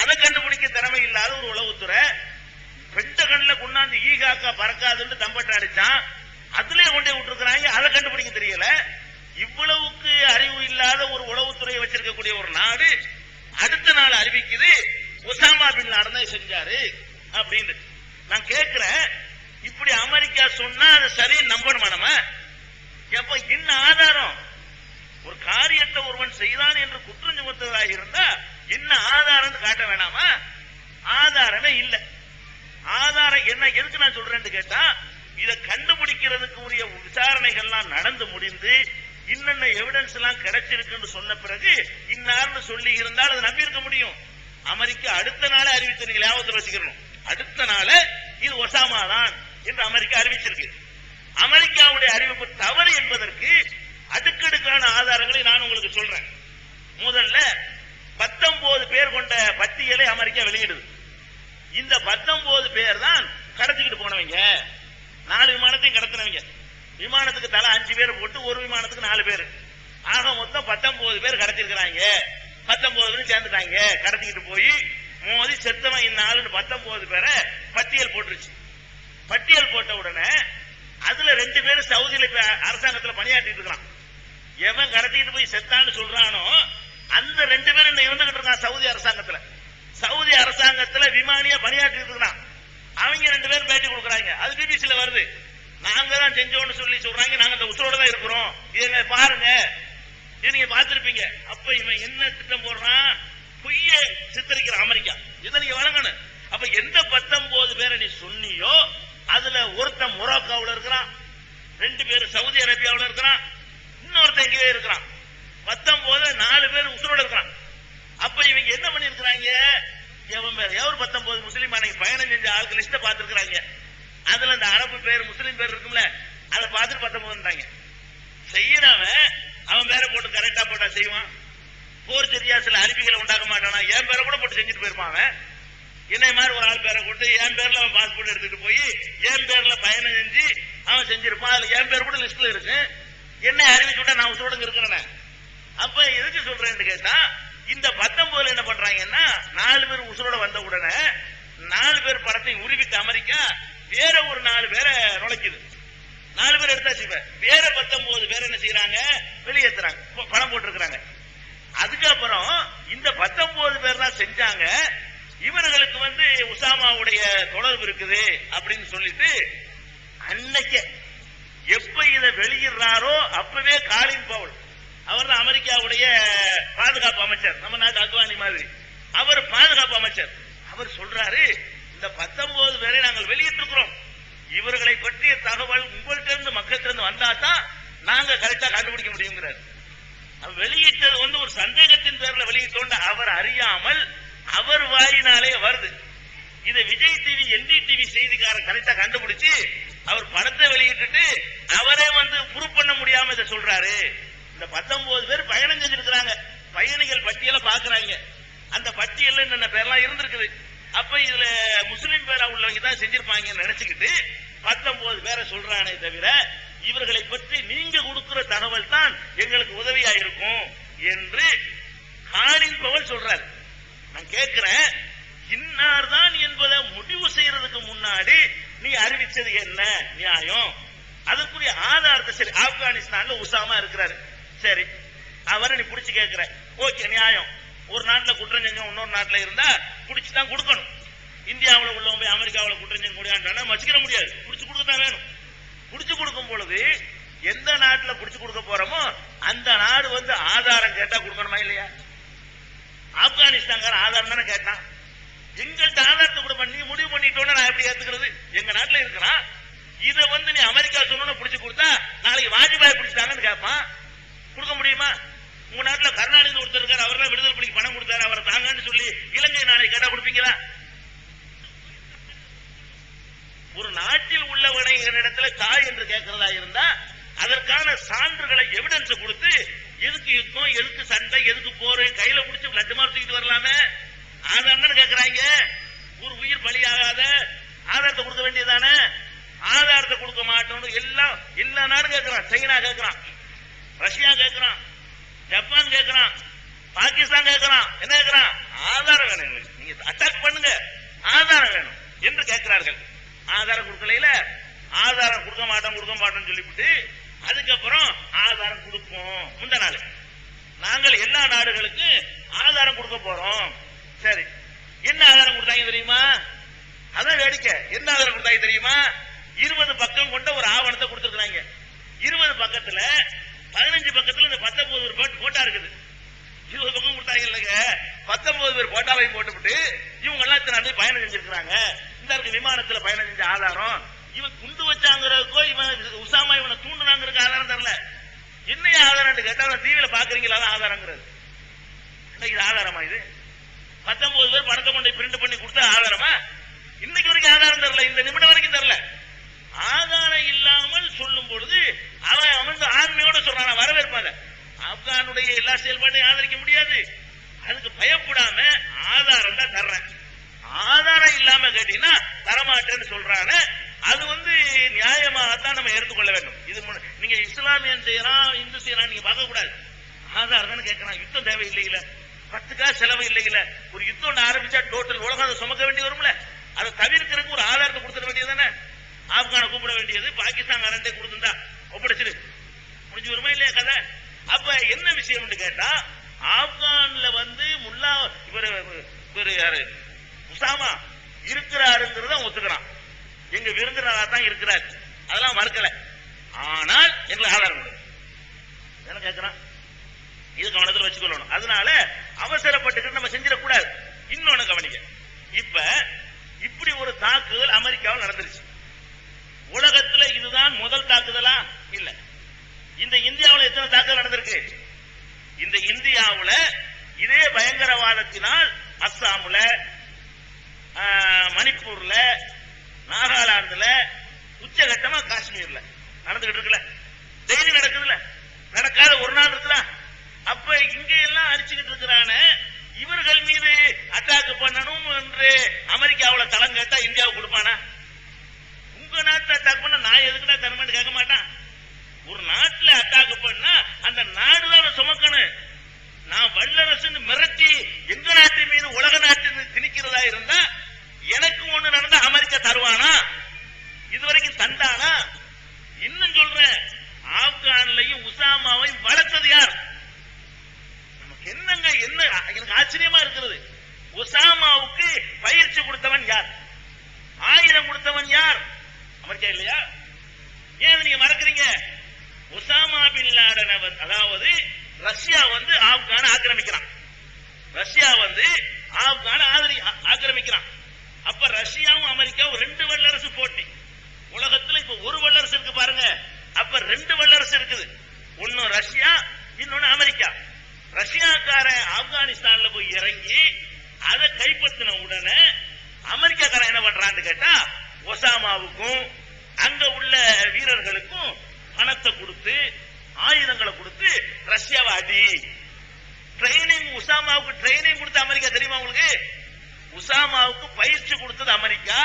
அதை கண்டுபிடிக்க திறமை இல்லாத ஒரு உளவுத்துற, பெண்டகன்ல கொண்டாந்து ஈகாக்கா பறக்காதுன்னு தம்பட்ட அடிச்சான், அதுலயே கொண்டே விட்டுருக்கிறாங்க, அதை கண்டுபிடிக்க தெரியல. இவ்வளவுக்கு அறிவு இல்லாத ஒரு உளவுத்துறையை வச்சிருக்கக்கூடிய ஒரு நாடு அடுத்த நாள் அறிவிக்குது ஒசாமா பின் லாடன் செஞ்சாரு அப்படின்னு. நான் கேட்கிறேன், இப்படி அமெரிக்கா சொன்னா அது சரி நம்பணுமா நம்ம? எப்ப என்ன ஆதாரம்? ஒரு காரியத்தை ஒருவன் செய்தான் என்று குற்றம் சுமத்துவதாக இருந்தா என்ன ஆதாரம் காட்ட வேணாமா? ஆதாரமே இல்லை. ஆதாரம் என்ன, எதுக்கு நான் சொல்றேன்னு கேட்டா, இதை கண்டுபிடிக்கிறதுக்கு உரிய விசாரணைகள்லாம் நடந்து முடிந்து இன்னென்ன எவிடன்ஸ் எல்லாம் கிடைச்சிருக்குன்னு சொன்ன பிறகு இன்னார்னு சொல்லி இருந்தால் அதை நம்பி இருக்க முடியும். அமெரிக்கா அடுத்த நாளே அறிவித்து, நீங்க ஞாபகத்தில் வச்சுக்கணும், அடுத்த நாள இது ஒசாமா தான் என்று அமெரிக்கா அறிவிச்சிருக்கு. அமெரிக்காவுடைய அறிவிப்பு தவறு என்பதற்கு அடுக்கடுக்கான ஆதாரங்களை நான் உங்களுக்கு சொல்றேன். முதல்ல 19 பேர் கொண்ட பட்டியலை அமெரிக்கா வெளியிடுது. இந்த 19 பேர் தான் கடத்திக்கிட்டு போனவங்க. 4 விமானத்தையும் கடத்தினவங்க. விமானத்துக்கு தலா 5 பேர் போட்டு ஒரு விமானத்துக்கு 4 பேர், ஆக மொத்தம் 19 பேர் கடத்திருக்கிறாங்க. 19 பேரும் சேர்ந்துட்டாங்க. கடத்திக்கிட்டு போய் மோதி செத்தவன் இந்நாளுன்னு 19 பேரை பட்டியல் போட்டுருச்சு. பட்டியல் போட்ட உடனே அதுல 2 பேரும் சவுதியில அரசாங்கத்தில் பணியாற்றிட்டு இருக்கான். எவன் கடத்திட்டு போய் செத்தான்னு சொல்றானோ அந்த 2 பேரும் என்ன இருந்துகிட்டு இருக்கான் சவுதி அரசாங்கத்துல. சவுதி அரசாங்கத்துல விமானியா பணியாற்றிட்டு இருக்கான். அவங்க 2 பேரும் பேட்டி கொடுக்குறாங்க. அது பிபிசில வருது. நாங்க தான் செஞ்சோம்னு சொல்லி சொல்றாங்க. நாங்க அந்த உசுரோட தான் இருக்கிறோம். இதை பாருங்க, இதை நீங்க பார்த்திருப்பீங்க. அப்ப இவன் என்ன திட்டம் போடுறான்? பொய்ய சித்தரிக்கிற அமெரிக்கா. இதை நீங்க வழங்கணும். அப்ப எந்த 19 பேரை நீ சொன்னியோ அதுல ஒருத்தன் மொராக்காவுல இருக்கிறான், 2 பேர் சவுதி அரேபியாவுல இருக்கிறான், இன்னொருத்தன் எங்கேயே இருக்கிறான். 19 4 பேர் உசுரோட இருக்கிறான். அப்ப இவங்க என்ன பண்ணிருக்கிறாங்க? எவர் 19 முஸ்லீம் பயணம் செஞ்ச ஆட்கள் லிஸ்ட பாத்துருக்காங்க. அதுல இந்த அரபு பேர் முஸ்லீம் பேர் இருக்கும்ல, அதை பார்த்துட்டு 19 செய்யறவன் அவன் பேரை போட்டு கரெக்டா போட்டா செய்வான். போர் சரியா சில அறிவிகளை உண்டாக்க மாட்டானா? என் பேரை கூட போட்டு செஞ்சுட்டு போயிருப்பான். அவன் என்னை மாதிரி ஒரு ஆள் பேரை போட்டு என் பேர்ல அவன் பாஸ்போர்ட் எடுத்துட்டு போய் என் பேர்ல பயணம் செஞ்சு அவன் செஞ்சிருப்பான். அதுல என் பேர் கூட லிஸ்ட்ல இருக்கு. என்ன அறிவிச்சு விட்டா நான் உசுரோட இருக்கிறேன். அப்ப எதுக்கு சொல்றேன்னு கேட்டா, இந்த 19 என்ன பண்றாங்கன்னா 4 பேர் உசுரோட வந்த உடனே 4 பேர் படத்தை உருவிட்டு அமெரிக்கா வேற ஒரு 4 பேரை நுழைக்குது. 4 பேர் எடுத்தாச்சு. வேற 19 பேர் என்ன செய்யறாங்க? வெளியேற்றுறாங்க, பணம் போட்டிருக்கிறாங்க. அதுக்கப்புறம் இந்த 19 பேர் தான் செஞ்சாங்க. இவர்களுக்கு உசாமாவுடைய தொடர்பு இருக்குது அப்படின்னு சொல்லிட்டு அன்னைக்கு எப்ப இதை வெளியிடுறாரோ அப்பவே காலின் பவுல், அவர் தான் அமெரிக்காவுடைய பாதுகாப்பு அமைச்சர், நம்ம நாட்டு அத்வானி மாதிரி, அவர் பாதுகாப்பு அமைச்சர். அவர் சொல்றாரு, இந்த 19 பேரை நாங்கள் வெளியிட்டிருக்கிறோம். இவர்களை பற்றிய தகவல் உங்கள்கிட்ட இருந்து மக்கள்கிட்ட இருந்து வந்தாதான் நாங்க கரெக்டா கண்டுபிடிக்க முடியுங்கிறார். வெளியிட்டது ஒரு சந்தேகத்தின் பேர்ல வெளியிட்டோண்ட அவர் அறியாமல் அவர் வாயினாலே வருது. இதை விஜய் டிவி NDTV செய்திக்காரர் கரெக்டா கண்டுபிடிச்சு அவர் படத்தை வெளியிட்டு அவரே ப்ரூவ் பண்ண முடியாம இதை சொல்றாரு. இந்த 19 பேர் பயணம் செஞ்சிருக்கிறாங்க. பயணிகள் பட்டியல பாக்குறாங்க. அந்த பட்டியல்ல என்னென்ன பேர்லாம் இருந்திருக்குது. அப்ப இதுல முஸ்லிம் பேரா உள்ளவங்க தான் செஞ்சிருப்பாங்க நினைச்சுக்கிட்டு 19 பேரை சொல்றானே தவிர இவர்களை பற்றி நீங்க கொடுக்கிற தகவல் தான் எங்களுக்கு உதவியா இருக்கும் என்று காலின் பவல் சொல்றாரு. நான் கேட்கிறேன், இன்னார் தான் என்பதை முடிவு செய்யறதுக்கு முன்னாடி நீ அறிவிச்சது என்ன நியாயம்? அதுக்குரிய ஆதாரத்தை சரி, ஆப்கானிஸ்தான்ல உசாமா இருக்கிறாரு, சரி, அவரை நீ புடிச்சு கேட்கிற, ஓகே நியாயம். ஒரு நாட்டுல குற்றம் செஞ்ச இன்னொரு நாட்டுல இருந்தா புடிச்சுதான் கொடுக்கணும். இந்தியாவில் உள்ளவங்க போய் அமெரிக்காவில் குற்றம் செஞ்ச முடியாதுன்னா வச்சுக்கிற முடியாது, புடிச்சு கொடுக்கத்தான் வேணும். புடிச்சு கொடுக்கும் பொழுது எந்த நாட்டுல புடிச்சு கொடுக்க போறோமோ அந்த நாடு ஆதாரம் கேட்டா கொடுக்கணுமா இல்லையா? ஆப்கானிஸ்தான் ஆதாரம் தானே கேட்டான். எங்கள்கிட்ட ஆதாரத்தை கூட பண்ணி முடிவு பண்ணிட்டோன்னு நான் எப்படி ஏத்துக்கிறது? எங்க நாட்டுல இருக்கிறான், இதை நீ அமெரிக்கா சொன்ன புடிச்சு கொடுத்தா நாளைக்கு வாஜ்பாய் பிடிச்சிட்டாங்கன்னு கேட்பான். கொடுக்க முடியுமா? உங்க நாட்டுல கருணாநிதி ஒருத்தர் இருக்காரு, அவர் தான் விடுதலை புலிக்கு பணம் கொடுத்தாரு, அவரை தாங்கன்னு சொல்லி இலங்கை நாளைக்கு கேட்டா கொடுப்பீங்களா? ஒரு நாட்டில் உள்ளவனை இடத்துல தாய் என்று கேட்கிறதா இருந்தா அதற்கான சான்றுகளை எவிடன்ஸ் கொடுத்து எதுக்கு யுத்தம், எதுக்கு சண்டை, எதுக்கு போரு, கையில பிடிச்சு லட்சமா தூக்கிட்டு வரலாமே, ஆதாரம் கேட்கிறாங்க. ஒரு உயிர் பலியாகாத ஆதாரத்தை கொடுக்க வேண்டியதானே? ஆதாரத்தை கொடுக்க மாட்டோம். எல்லா நாடும் கேட்கிறான். சைனா கேட்கிறான், ரஷ்யா கேட்கிறான், ஜப்பான் கேட்கிறான், பாகிஸ்தான் கேட்கிறான். என்ன கேட்கிறான்? ஆதாரம் வேணும், நீங்க அட்டாக் பண்ணுங்க, ஆதாரம் வேணும் என்று கேட்கிறார்கள். ஆதாரம் கொடுக்கல, ஆதாரம் கொடுக்க மாட்டோம் சொல்லிவிட்டு அதுக்கப்புறம் ஆதாரம் கொடுப்போம். முந்த நாள் நாங்கள் எல்லா நாடுகளுக்கு ஆதாரம் கொடுக்க போறோம். சரி, என்ன ஆதாரம் கொடுத்தாங்க தெரியுமா? அதான் வேடிக்கை. என்ன ஆதாரம் கொடுத்தாங்க தெரியுமா? 20 பக்கம் கொண்ட ஒரு ஆவணத்தை கொடுத்திருக்காங்க. 20 பக்கத்துல 15 பக்கத்துல இந்த 19 பேர் போட்டா இருக்குது. 20 பக்கம் கொடுத்தாங்க இல்லைங்க, 19 பேர் போட்டாவையும் போட்டுவிட்டு இவங்க எல்லாம் இத்தனை பயணம் செஞ்சிருக்கிறாங்க. இந்த விமானத்துல பயணம் செஞ்ச ஆதாரம், இவன் குண்டு வச்சாங்கிறதுக்கோ இவன் உசாமா இவனை தூண்டுனாங்கிறதுக்கு ஆதாரம் தரல. என்ன ஆதாரம் கேட்டா டிவியில பாக்குறீங்களா ஆதாரங்கிறது. இது ஆதாரமா? இது 19 பேர் படத்தை கொண்டு பிரிண்ட் பண்ணி கொடுத்த ஆதாரமா? இன்னைக்கு வரைக்கும் ஆதாரம் தரல. இந்த நிமிடம் ஆப்கானுடைய எல்லா செயல்பாட்டையும் ஆதரிக்க முடியாது. அதுக்கு பயப்படாம ஆதாரம் தான் தர்றேன், ஆதாரம் இல்லாம கேட்டீங்கன்னா தரமாட்டேன்னு சொல்றாங்க. அது நியாயமாகத்தான் நம்ம எடுத்துக்கொள்ள வேண்டும். இது நீங்க இஸ்லாமியன் செய்யறான், இந்து செய்யறான் நீங்க பார்க்க கூடாது. ஆதாரம் தான் கேட்கறான். யுத்தம் தேவை இல்லையில, 10 காசு செலவு இல்லையில, ஒரு யுத்தம் ஆரம்பிச்சா டோட்டல் உலகம் சுமக்க வேண்டி வரும்ல, அதை தவிர்க்கிறதுக்கு ஒரு ஆதாரத்தை கொடுத்துட வேண்டியது தானே. ஆப்கானை கூப்பிட வேண்டியது, பாகிஸ்தான் அரண்டே கொடுத்துருந்தா ஒப்படைச்சிரு, முடிஞ்சு வருமா இல்லையா கதை. அப்ப என்ன விஷயம் கேட்டா, ஆப்கான்ல முல்லா இவர் யாரு உசாமா இருக்கிறாருங்கிறத ஒத்துக்கிறான். எங்க விருந்தினரா தான் இருக்கிறார், அதெல்லாம் மறுக்கல. ஆனால் எங்களுக்கு ஆதாரம் என்ன கேட்கிறான், இது கவனத்தில் வச்சுக்கொள்ளணும். அதனால அவசரப்பட்டு நம்ம செஞ்சிடக்கூடாது. இன்னொன்னு கவனிக்க, இப்ப இப்படி ஒரு தாக்குதல் அமெரிக்காவில் நடந்துருச்சு. உலகத்துல இதுதான் முதல் தாக்குதலா இல்ல. இந்த இந்தியாவில் எத்தனை தாக்குதல் நடந்திருக்கு? இந்த இந்தியாவில் இதே பயங்கரவாதத்தினால் அஸ்ஸாம்ல, மணிப்பூர்ல, நாகாலாந்துல, உச்சகட்டமா காஷ்மீர்ல நடந்துகிட்டு இருக்குல்ல, டெய்லி நடக்குதுல, நடக்காத ஒரு நாள் இருக்குல்ல. அப்ப இங்க எல்லாம் அடிச்சுக்கிட்டு இருக்கிறான இவர்கள் மீது அட்டாக் பண்ணணும் என்று அமெரிக்காவில் தளம் கேட்டா இந்தியாவுக்கு கொடுப்பானா? உங்க நாட்டில் அட்டாக் பண்ண நான் எதுக்குடா தரமான்னு கேட்க மாட்டான். ஒரு நாட்டில் அட்டாக் பண்ணா அந்த நாடுதான் சுமக்கணும். நான் வல்லரசு மிரட்டி எங்க நாட்டு மீது உலக நாட்டு திணிக்கிறதா இருந்தா எனக்கு ஒண்ணு நடந்தா அமெரிக்கா தருவானா? இதுவரைக்கும் தந்தானா? இன்னும் சொல்றேன், ஆப்கான்லையும் உசாமாவையும் வளர்த்தது யார்? நமக்கு என்னங்க என்ன எனக்கு ஆச்சரியமா இருக்கிறது, உசாமாவுக்கு பயிற்சி கொடுத்தவன் யார்? ஆயுதம் கொடுத்தவன் யார்? அமெரிக்கா இல்லையா? ஏன் நீங்க மறக்கிறீங்க? உசாமா பின் லாடன், அதாவது ரஷ்யா ஆப்கான ஆக்கிரமிக்கிறான். ரஷ்யா ஆப்கான ஆக்கிரமிக்கிறான். அப்ப ரஷ்யாவும் அமெரிக்காவும் 2 வல்லரசு போட்டி. உலகத்துல இப்ப ஒரு வல்லரசு இருக்கு பாருங்க. அப்ப 2 வல்லரசு இருக்குது. ஒன்னு ரஷ்யா, இன்னொன்னு அமெரிக்கா. ரஷ்யாக்கார ஆப்கானிஸ்தான்ல போய் இறங்கி அதை கைப்பற்றின உடனே அமெரிக்காக்காரன் என்ன பண்றான்னு கேட்டா, ஒசாமாவுக்கும் அங்க உள்ள வீரர்களுக்கும் பணத்தை கொடுத்து ஆயுதங்களை கொடுத்து ரஷ்யாவை அடி. ட்ரைனிங், உசாமாவுக்கு ட்ரைனிங் கொடுத்த அமெரிக்கா தெரியுமா உங்களுக்கு? உசாமாவுக்கு பயிற்சி கொடுத்தது அமெரிக்கா,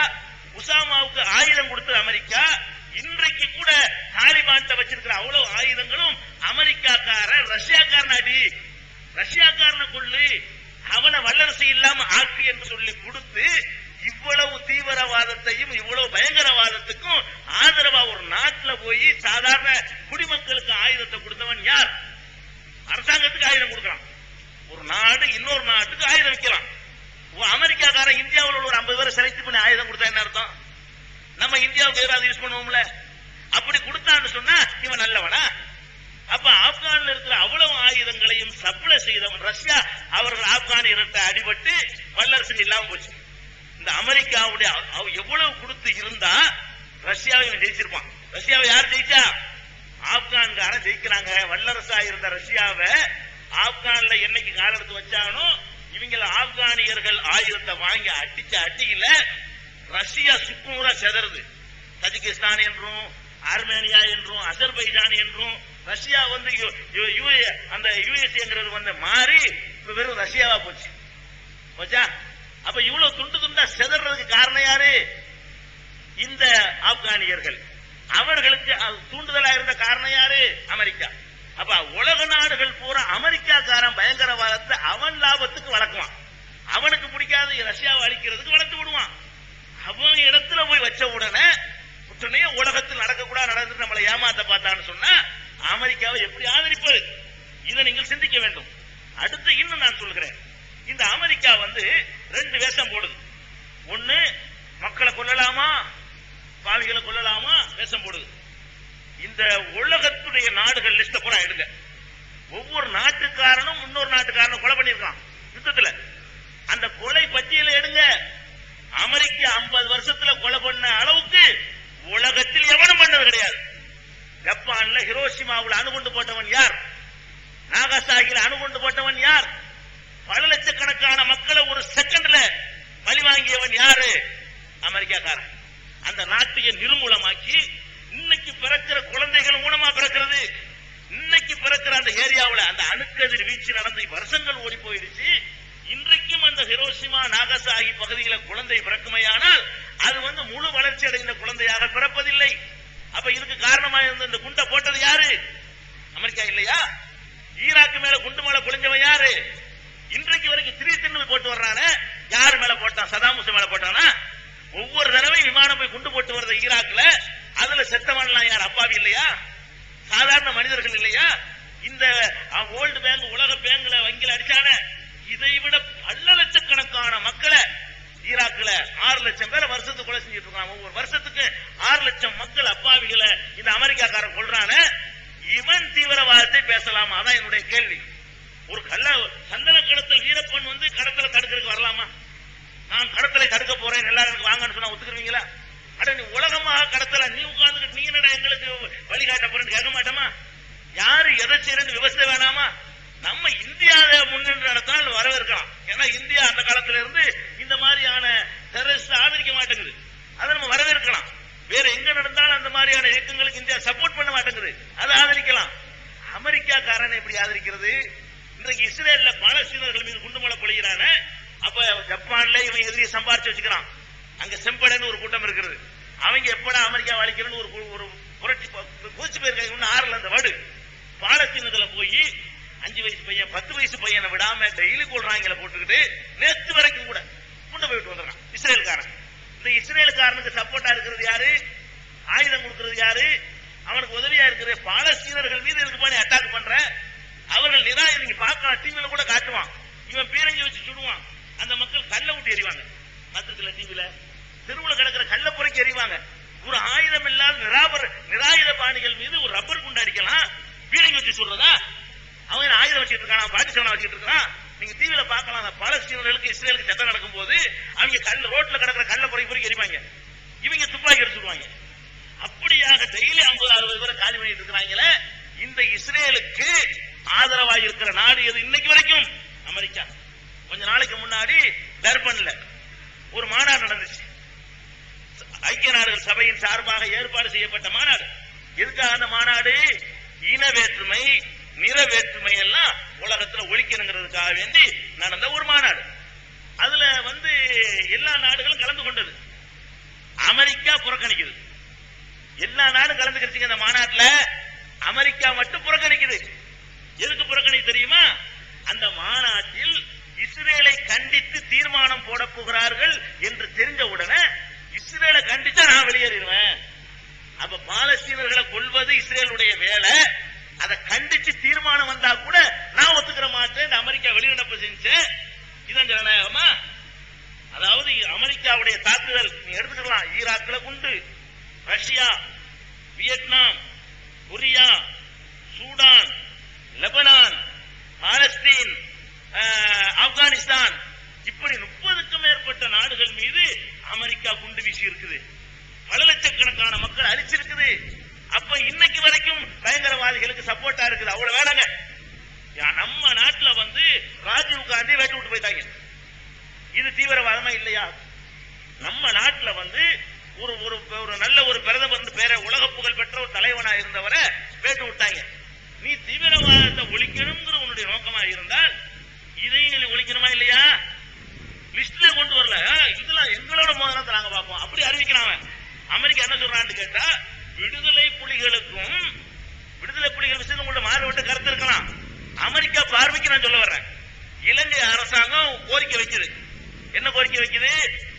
உசாமாவுக்கு ஆயுதம் கொடுத்தது அமெரிக்கா. இன்றைக்கு கூட தாலிபான் வச்சிருக்கிற அவ்வளவு ஆயுதங்களும் அமெரிக்காக்கார ரஷ்யாக்காரன் அடி, ரஷ்யாக்காரனை கொள்ளு, அவனை வல்லரசு இல்லாம ஆக்கு என்று சொல்லி கொடுத்து இவ்வளவு தீவிரவாதத்தையும் இவ்வளவு பயங்கரவாதத்துக்கும் ஆதரவா ஒரு நாட்டில் போய் சாதாரண குடிமக்களுக்கு ஆயுதத்தை கொடுத்தவன் யார்? அரசாங்கத்துக்கு ஆயுதம் கொடுக்கிறான். ஒரு நாடு இன்னொரு நாட்டுக்கு ஆயுதம் வைக்கலாம். அமெரிக்காக்காரன் இந்தியாவில் ஒரு 50 பேரை செலக்ட் பண்ணி ஆயுதம் கொடுத்தா என்ன அர்த்தம்? நம்ம இந்தியாவுக்கு ஏதாவது யூஸ் பண்ணுவோம்ல. அப்படி கொடுத்தான்னு சொன்னா இவன் நல்லவனா? அப்ப ஆப்கான்ல இருக்கிற அவ்வளவு ஆயுதங்களையும் சப்ளை செய்தவன் ரஷ்யா. அவர்கள் ஆப்கானியர்கிட்ட அடிபட்டு வல்லரசு இல்லாம போச்சு. இந்த அமெரிக்காவுடைய எவ்வளவு கொடுத்து இருந்தா ரஷ்யாவை ஜெயிச்சிருப்பான். ரஷ்யாவை யார் ஜெயிச்சா? ஆப்கான்காரன் ஜெயிக்கிறாங்க. வல்லரசா இருந்த ரஷ்யாவை ஆப்கான்ல என்னைக்கு கால எடுத்து வச்சானோ இவங்க ஆப்கானியர்கள் ஆயுதத்தை வாங்கி அடிச்ச அடியில ரஷ்யா சுக்குநூறா செதறுது. தஜிகிஸ்தான் என்றும் ஆர்மேனியா என்றும் அசர்பைஜான் என்றும் ரஷ்யா அந்த யுஎஸ்ஏங்கிறது மாறி வெறும் ரஷ்யாவா போச்சு. போச்சா? அப்ப இவ்வளவு துண்டு துண்டா செதறதுக்கு காரணம் யாரு? இந்த ஆப்கானியர்கள். அவர்களுக்கு தூண்டுதலா இருந்த காரணம் யாரு? அமெரிக்கா. அப்ப உலக நாடுகள் பூரா அமெரிக்காக்காரன் பயங்கரவாதத்தை அவன் லாபத்துக்கு வளர்க்குவான். அவனுக்கு பிடிக்காத ரஷ்யாவை அழிக்கிறதுக்கு வளர்த்து விடுவான். அவன் இடத்துல போய் வச்ச உடனே உலகத்தில் நடக்கக்கூடாது நடந்து நம்மளை ஏமாத்த பார்த்தான்னு சொன்னா அமெரிக்காவை எப்படி ஆதரிப்பது? இதை நீங்கள் சிந்திக்க வேண்டும். அடுத்து இன்னும் நான் சொல்கிறேன், இந்த அமெரிக்கா 2 வேஷம் போடுது. ஒண்ணு மக்களை கொல்லலாமா, பாவிகளை கொல்லலாமா வேஷம் போடுது. இந்த உலகத்துடைய நாடுகள் லிஸ்ட கூட எடுங்க. ஒவ்வொரு நாட்டுக்காரனும் இன்னொரு நாட்டுக்காரனும் கொலை பண்ணிருக்கான் யுத்தத்துல. அந்த கொலை பட்டியலை எடுங்க. அமெரிக்கா 50 வருஷத்துல கொலை பண்ண அளவுக்கு உலகத்தில் எவனும் பண்ணது கிடையாது. ஜப்பான்ல ஹிரோஷிமாவில் அணுகுண்டு போட்டவன் யார்? நாகசாகில அணுகுண்டு போட்டவன் யார்? பல லட்சக்கணக்கான மக்களை ஒரு செகண்ட்ல பலி வாங்கியவன் யாரு? அமெரிக்காக்காரன். அந்த நாட்டையை நிர்மூலமாக்கி இன்னைக்கு பிறக்கிற குழந்தைகள் ஊனமா பிறக்கிறது. இன்னைக்கு இன்றைக்கு பிறக்கிற அந்த ஏரியாவுல அந்த அணுக்கதிர் வீச்சு நடந்து வருஷங்கள் ஓடி போயிடுச்சு. இன்றைக்கும் அந்த ஹிரோஷிமா நாகசாகி பகுதியில குழந்தை பிறக்குமையானால் அது முழு வளர்ச்சி அடைந்த குழந்தையாக பிறப்பதில்லை. அப்ப இதுக்கு காரணமா இருந்த இந்த குண்டை போட்டது யாரு? அமெரிக்கா இல்லையா? ஈராக்கு மேல குண்டு மேல பொழிஞ்சவன் யாரு? இன்றைக்கு வரைக்கும் திடீர்னு போட்டு வர்றான யாரு மேல போட்டான்? சதாம் ஹுசைன் மேல போட்டானா? ஒவ்வொரு தடவையும் விமானம் போய் குண்டு போட்டு வருது ஈராக்ல. அதுல செத்தவன்லாம் யார்? அப்பாவி இல்லையா? சாதாரண மனிதர்கள் இல்லையா? இந்த வேர்ல்டு பேங்க் உலக பேங்க்ல வங்கியில் அடிச்சான இதை விட பல லட்சக்கணக்கான மக்களை ஈராக்ல 6 லட்சம் பேரை வருஷத்துக்கு கொலை செஞ்சுட்டு இருக்கான். ஒவ்வொரு வருஷத்துக்கு 6 லட்சம் மக்கள் அப்பாவிகளை இந்த அமெரிக்காக்காரன் கொள்றான. இவன் தீவிரவாதத்தை பேசலாமா? அதான் என்னுடைய கேள்வி. ஒரு சந்தன கடத்தல் வீரப்பன் கடத்தலை தடுக்கிறதுக்கு வரலாமா? நான் கடத்தலை தடுக்க போறேன் எல்லாரும் வாங்கன்னு சொன்னா ஒத்துக்குருவீங்களா? அட நீ உலகமாக கடத்தல, நீ உட்கார்ந்துட்டு நீ என்னடா எங்களுக்கு வழிகாட்ட போறேன்னு கேட்க மாட்டோமா? யாரு எதை செய்யறது விவசாயம் வேணாமா? நம்ம இந்தியாவை முன்னின்று நடத்தால் வரவேற்கலாம். ஏன்னா இந்தியா அந்த காலத்துல இருந்து இந்த மாதிரியான டெரரிஸ்ட் ஆதரிக்க மாட்டேங்குது. அதை நம்ம வரவேற்கலாம். வேற எங்க நடந்தாலும் அந்த மாதிரியான இயக்கங்களுக்கு இந்தியா சப்போர்ட் பண்ண மாட்டேங்குது. அதை ஆதரிக்கலாம். அமெரிக்கா காரனை எப்படி ஆதரிக்கிறது? இன்றைக்கு இஸ்ரேல்ல பாலஸ்தீனர்கள் மீது குண்டுமலை பொழிகிறான. அப்ப ஜப்பான்ல இவன் எதிரியை சம்பாரிச்சு வச்சுக்கிறான். அங்க செம்படன்னு ஒரு கூட்டம் இருக்கிறது. அவங்க எப்படா அமெரிக்கா வலிக்கிறன்னு ஒரு புரட்சி பூச்சி போயிருக்காங்க. 6 அந்த வடு பாலஸ்தீனத்துல போய் 5 வயசு பையன் 10 வயசு பையனை விடாம டெய்லி கொள்றாங்கள போட்டுக்கிட்டு நேற்று வரைக்கும் கூட கொண்டு போயிட்டு வந்துடுறான் இஸ்ரேல்காரன். இந்த இஸ்ரேலுக்காரனுக்கு சப்போர்ட்டா இருக்கிறது யாரு? ஆயுதம் கொடுக்கிறது யாரு? அவனுக்கு உதவியா இருக்கிற பாலஸ்தீனர்கள் மீது இதுக்கு பண்ணி அட்டாக் பண்ற அவர்கள் நீங்க பார்க்கலாம். டிவில கூட காட்டுவான். இவன் பீரங்கி வச்சு சுடுவான். அந்த மக்கள் கல்ல விட்டு எறிவாங்க. பார்த்துக்கல டிவில தெருவுல கிடக்கிற கல்ல பொறுக்கி எறிவாங்க. ஒரு ஆயுதம் இல்லாத நிராயுத பாணிகள் மீது ஒரு ரப்பர் குண்டு அடிக்கலாம். பீரங்கி வச்சு சொல்றதா? அவன் ஆயுதம் வச்சுட்டு இருக்கான், பாகிஸ்தான் வச்சுட்டு இருக்கான். நீங்க டிவில பார்க்கலாம். பாலஸ்தீனர்களுக்கு இஸ்ரேலுக்கு சட்டம் நடக்கும் போது அவங்க ரோட்ல கிடக்கிற கல்ல பொறுக்கி எறிவாங்க. இவங்க துப்பாக்கி எடுத்துடுவாங்க. அப்படியாக டெய்லி 50-60 பேரை காலி பண்ணிட்டு இருக்கிறாங்களே. இந்த இஸ்ரேலுக்கு ஆதரவாக இருக்கிற நாடு எது இன்னைக்கு வரைக்கும்? அமெரிக்கா. கொஞ்ச நாளைக்கு முன்னாடி டர்பன்ல ஒரு மாநாடு நடந்துச்சு. ஐக்கிய நாடுகள் சபையின் சார்பாக ஏற்பாடு செய்யப்பட்ட மாநாடு. எதுக்காக அந்த மாநாடு? இன வேற்றுமை, நிற வேற்றுமை எல்லாம் உலகத்துல ஒழிக்கணுங்கிறதுக்காக வேண்டி நடந்த ஒரு மாநாடு. அதுல எல்லா நாடுகளும் கலந்து கொண்டது. அமெரிக்கா புறக்கணிக்குது. எல்லா நாடும் கலந்துக்கிடுச்சுங்க இந்த மாநாட்டுல. அமெரிக்கா மட்டும் புறக்கணிக்குது. எதுக்கு புறக்கணிக்கு தெரியுமா? அந்த மாநாட்டில் இஸ்ரேலை கண்டித்து தீர்மானம் போட போகிறார்கள் என்று தெரிஞ்ச உடனே இஸ்ரேலை கண்டிச்சா நான் வெளியேறிடுவேன். அப்ப பாலஸ்தீனர்களை கொல்வது இஸ்ரேலுடைய வேலை. அதை கண்டிச்சு தீர்மானம் வந்தா கூட நான் ஒத்துக்கிற மாட்டேன். இந்த அமெரிக்கா வெளிநடப்பு செஞ்சேன். இதான் ஜனநாயகமா? அதாவது அமெரிக்காவுடைய தாக்குதல் நீ எடுத்துக்கலாம். ஈராக்ல குண்டு, Russia, Vietnam, Korea, Sudan, Lebanon, Palestine, Afghanistan, இப்படி 30க்கும் மேற்பட்ட நாடுகள் மீது அமெரிக்கா குண்டு வீசி இருக்குது. பல லட்சக்கணக்கான மக்கள் அழிச்சிருக்குது. அப்ப இன்னைக்கு வரைக்கும் பயங்கரவாதிகளுக்கு சப்போர்ட்டா இருக்குது. அவ்வளவு வேலைங்க. நம்ம நாட்டுல ராஜீவ் காந்தி வேட்டு விட்டு போயிட்டாங்க. இது தீவிரவாதமா இல்லையா? நம்ம நாட்டுல ஒரு நல்ல ஒரு பிரதமர் பேரை உலக புகழ் பெற்ற ஒரு தலைவனா இருந்தவரை வேட்டு விட்டாங்க. நீ தீவிரவாதத்தை ஒழிக்கணுங்கிற உன்னுடைய நோக்கமா இருந்தால் இதையும் நீ ஒழிக்கணுமா இல்லையா? லிஸ்ட்ல கொண்டு வரல. இதெல்லாம் எங்களோட மோதலத்தை நாங்க பார்ப்போம். அப்படி அறிவிக்கிறாங்க. அமெரிக்கா என்ன சொல்றான்னு கேட்டா, விடுதலை புலிகள் விஷயத்துல உங்களோட மாறுபட்ட கருத்து இருக்கலாம். அமெரிக்கா பார்வைக்கு நான் சொல்ல வர்றேன். இலங்கை அரசாங்கம் கோரிக்கை வைக்குது. என்ன கோரிக்கை வைக்குது?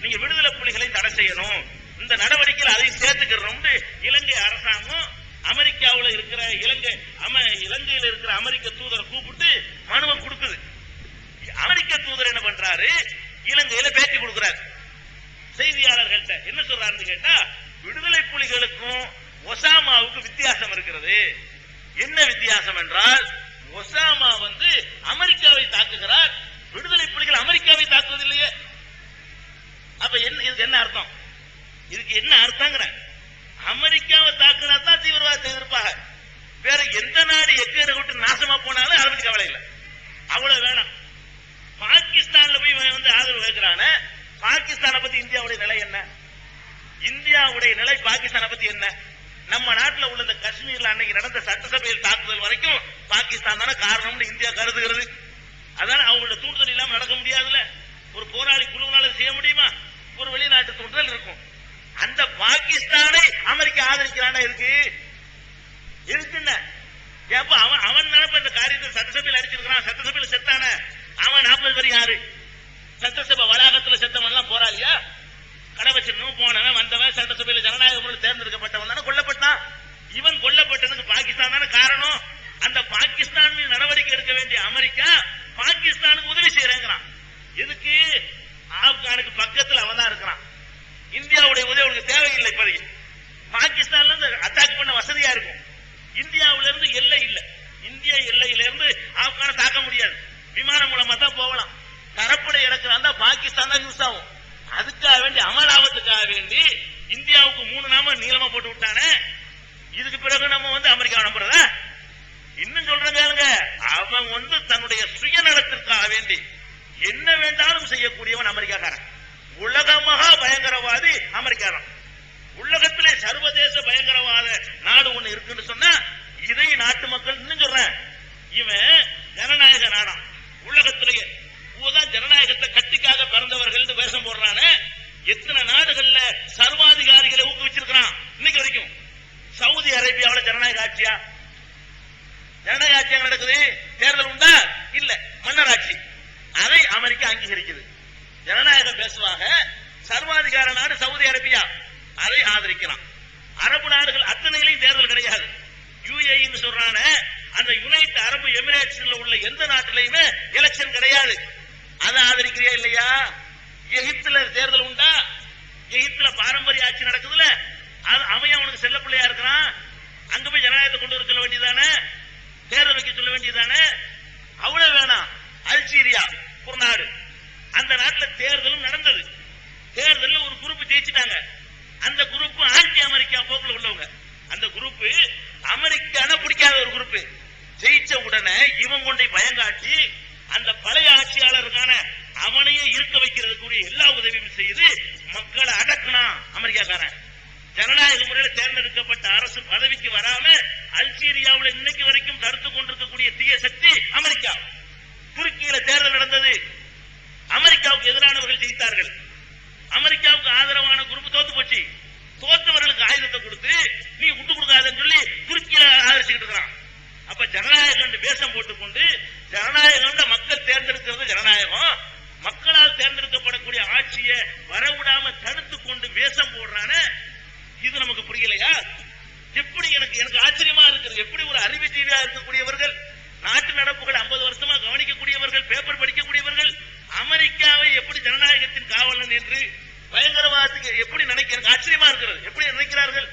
நீங்க விடுதலை புலிகளை தடை செய்யணும். இந்த நடவடிக்கையில் அதை சேர்த்துக்கிறோம். இலங்கை அரசாங்கம் அமெரிக்காவில் இருக்கிற இலங்கையில் இருக்கிற அமெரிக்க தூதரை கூப்பிட்டு மனுவை கொடுக்குது. அமெரிக்க தூதர் என்ன பண்றாரு? இலங்கையில பேட்டி கொடுக்கிறார் செய்தியாளர்கள்ட்ட. என்ன சொல்றாருன்னு கேட்டா, விடுதலை புலிகளுக்கும் ஒசாமாவுக்கு வித்தியாசம் இருக்கிறது. என்ன வித்தியாசம் என்றால், ஒசாமா அமெரிக்காவை தாக்குகிறார், விடுதலை புலிகள் அமெரிக்காவை தாக்குவதில்லையே. அப்ப இதுக்கு என்ன அர்த்தம்? இதுக்கு என்ன அர்த்தங்கிற? அமெரிக்காவை தாக்குனா தான் தீவிரவாதத்தை எதிர்ப்பாங்க. வேற எந்த நாடு எக்கேட விட்டு நாசமா போனாலும் அதை பத்தி கவலை இல்லை. அவ்வளவு வேணாம். பாகிஸ்தான்ல போய் ஆதரவு வைக்கிறான. பாகிஸ்தானை பத்தி இந்தியாவுடைய நிலை என்ன? இந்தியாவுடைய நிலை பாகிஸ்தானை பத்தி என்ன? நம்ம நாட்டில் உள்ள இந்த காஷ்மீர்ல அன்னைக்கு நடந்த சட்டசபையில் தாக்குதல் வரைக்கும் பாகிஸ்தான் தானே காரணம்னு இந்தியா கருதுகிறது. அதான அவங்களோட தூண்டுதல் இல்லாம நடக்க முடியாதுல்ல. ஒரு போராளி குழுவினால செய்ய முடியுமா? ஒரு வெளிநாட்டு தூண்டுதல் இருக்கும். அந்த பாகிஸ்தானை அமெரிக்கா ஆதரிக்கிறான இருக்கு அவன் நினைப்ப இந்த காரியத்தை சட்டசபையில் அடிச்சிருக்கான், சட்டசபையில் செத்தான அவன் 40 பேர் யாரு? சட்டசபை வளாகத்தில் செத்தவன் எல்லாம் போராளியா? கடை வச்சிருந்தவன் போனவன் வந்தவன் சட்டசபையில் ஜனநாயக முறையில் தேர்ந்தெடுக்கப்பட்டவன் தானே கொல்லப்பட்டான். இவன் கொல்லப்பட்டதுக்கு பாகிஸ்தான் தானே காரணம். அந்த பாகிஸ்தான் மீது நடவடிக்கை எடுக்க வேண்டிய அமெரிக்கா பாகிஸ்தானுக்கு உதவி செய்யறான். எதுக்கு? ஆப்கானுக்கு பக்கத்தில் அவன் தான் இருக்கிறான். இந்தியாவுடைய உதவி அவனுக்கு தேவையில்லை. இப்போதைக்கு பாகிஸ்தான்ல இருந்து அட்டாக் பண்ண வசதியா இருக்கும். இந்தியாவில இருந்து எல்லை இல்லை. இந்திய எல்லையில இருந்து ஆப்கான தாக்க முடியாது. விமானம் மூலமா தான் போகலாம். தரப்படை இறக்குறான் பாகிஸ்தான் தான் யூஸ் ஆகும். அதுக்காக வேண்டி அமலாபத்துக்காக வேண்டி இந்தியாவுக்கு 3 நாம நீளமா போட்டு விட்டானே. இதுக்கு பிறகு நம்ம அமெரிக்கா நம்புறதா? இன்னும் சொல்றாங்க, அவன் தன்னுடைய சுயநலத்திற்காக வேண்டி என்ன வேண்டாலும் செய்யக்கூடியவன் அமெரிக்காக்காரன். உலக மகா பயங்கரவாதி அமெரிக்கா தான். உலகத்திலே சர்வதேச பயங்கரவாத நாடு ஒண்ணு இருக்குன்னு சொன்னா இதை நாட்டு மக்கள் இன்னும் சொல்றேன், இவன் ஜனநாயக நாடாம். உலகத்திலேயே இப்போதான் ஜனநாயகத்தை கட்டிக்காக பிறந்தவர்கள் வேஷம் போடுறான. எத்தனை நாடுகள்ல சர்வாதிகாரிகளை ஊக்குவிச்சிருக்கிறான் இன்னைக்கு வரைக்கும். சவுதி அரேபியாவில் ஜனநாயக ஆட்சியா? ஜனநாயக ஆட்சியாக நடக்குது. தேர்தல் உண்டா? இல்ல, மன்னர் ஆட்சி. அதை அமெரிக்கா அங்கீகரிக்குது. ஜனநாயகம் பேசுவாங்க. சர்வாதிகார நாடு சவுதி அரேபியா, அதை ஆதரிக்கிறான். அரபு நாடுகள் அத்தனையிலையும் தேர்தல் கிடையாது. யுஏஇன்னு சொல்றான அந்த யுனைடெட் அரபு எமிரேட்ஸ்ல உள்ள எந்த நாட்டிலையுமே எலெக்ஷன் கிடையாது. அதை ஆதரிக்கிறியா இல்லையா? எகிப்துல தேர்தல் உண்டா? எகிப்துல பாரம்பரிய ஆட்சி நடக்குதுல, அவன் அவனுக்கு செல்ல பிள்ளையா இருக்கிறான். அங்க போய் ஜனநாயகத்தை கொண்டு வர சொல்ல வேண்டியதானே, தேர்தல் வைக்க சொல்ல வேண்டியதானே. அவ்வளவு வேணாம். அல்ஜீரியா ஒரு நாடு, அந்த நாட்டில் தேர்தலும் நடந்தது. தேர்தலில் ஒரு குரூப் ஜெயிச்சிட்டாங்க. அந்த குரூப் ஆன்டி அமெரிக்கா போக்குல உள்ளவங்க. அந்த குரூப் அமெரிக்கான பிடிக்காத ஒரு குரூப். ஜெயிச்ச உடனே இவன் கொண்டை பயங்காட்டி அந்த பழைய ஆட்சியாளருக்கான அவனையே இருக்க வைக்கிறதுக்குரிய எல்லா உதவியும் செய்து மக்களை அடக்குனா அமெரிக்காக்காரன். ஜனநாயக முறையில் தேர்ந்தெடுக்கப்பட்ட அரசு பதவிக்கு வராம அல்ஜீரியாவில் இன்னைக்கு வரைக்கும் தடுத்துக் கொண்டிருக்கக்கூடிய தீய சக்தி அமெரிக்கா. துருக்கியில தேர்தல் நடந்தது. அமெரிக்காவுக்கு எதிரானவர்கள் ஜெயித்தார்கள். அமெரிக்காவுக்கு ஆதரவான குரூப் தோத்து போச்சு. தோத்தவர்களுக்கு ஆயுதத்தை கொடுத்து நீ விட்டு கொடுக்காதன்னு சொல்லி துருக்கியில ஆதரிச்சுட்டு இருக்கிறான். அப்ப ஜனநாயகம் வேஷம் போட்டுக்கொண்டு ஜனநாயகம் மக்கள் தேர்ந்தெடுக்கிறது ஜனநாயகம். மக்களால் தேர்ந்தெடுக்கப்படக்கூடிய ஆட்சியை வரவிடாம தடுத்துக் கொண்டு வேஷம் போடுறான. இது நமக்கு புரியலையா? எப்படி எனக்கு ஆச்சரியமா இருக்கிறது. எப்படி ஒரு அறிவுஜீவியா இருக்கக்கூடியவர்கள், நாட்டு நடப்புகள் 50 வருஷமா கவனிக்கக்கூடியவர்கள், பேப்பர் படிக்கக்கூடியவர்கள் அமெரிக்காவை எப்படி ஜனநாயகத்தின் காவலன் என்று பயங்கரவாதத்துக்கு எப்படி நினைக்கிறாங்க? ஆச்சரியமா இருக்கிறது. எப்படி நினைக்கிறார்கள்?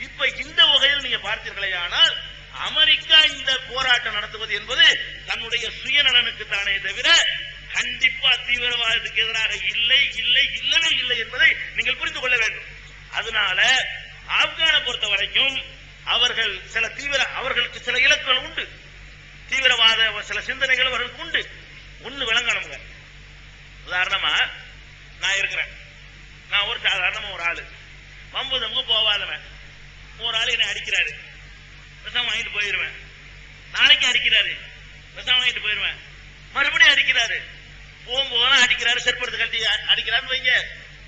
இப்ப இந்த வகையில் நீங்க பார்த்தீர்களே, ஆனால் அமெரிக்கா இந்த போராட்டம் நடத்துவது என்பது தன்னுடைய சுயநலனுக்கு தானே தவிர கண்டிப்பா தீவிரவாதத்துக்கு எதிராக இல்லை இல்லை இல்லவே இல்லை என்பதை நீங்கள் புரிந்து கொள்ள வேண்டும். அதனால ஆப்கானை பொறுத்த வரைக்கும் அவர்கள் அவர்களுக்கு சில இலக்குகள் உண்டு. தீவிரவாத சில சிந்தனைகள் அவர்களுக்கு உண்டு. ஒண்ணு விளங்கணுங்க. உதாரணமா நான் இருக்கிறேன். நான் ஒரு சாதாரணமா ஒரு ஆளு, வம்பு போவாதவன். ஒரு ஆளு என்னை அடிக்கிறாரு, விஷம் வாங்கிட்டு போயிருவேன். நாளைக்கு அடிக்கிறாரு, விஷம் வாங்கிட்டு போயிருவேன். மறுபடியும் அடிக்கிறாரு, போகும்போது அடிக்கிறாரு, செருப்படுத்து கட்டி அடிக்கிறான்னு வைங்க.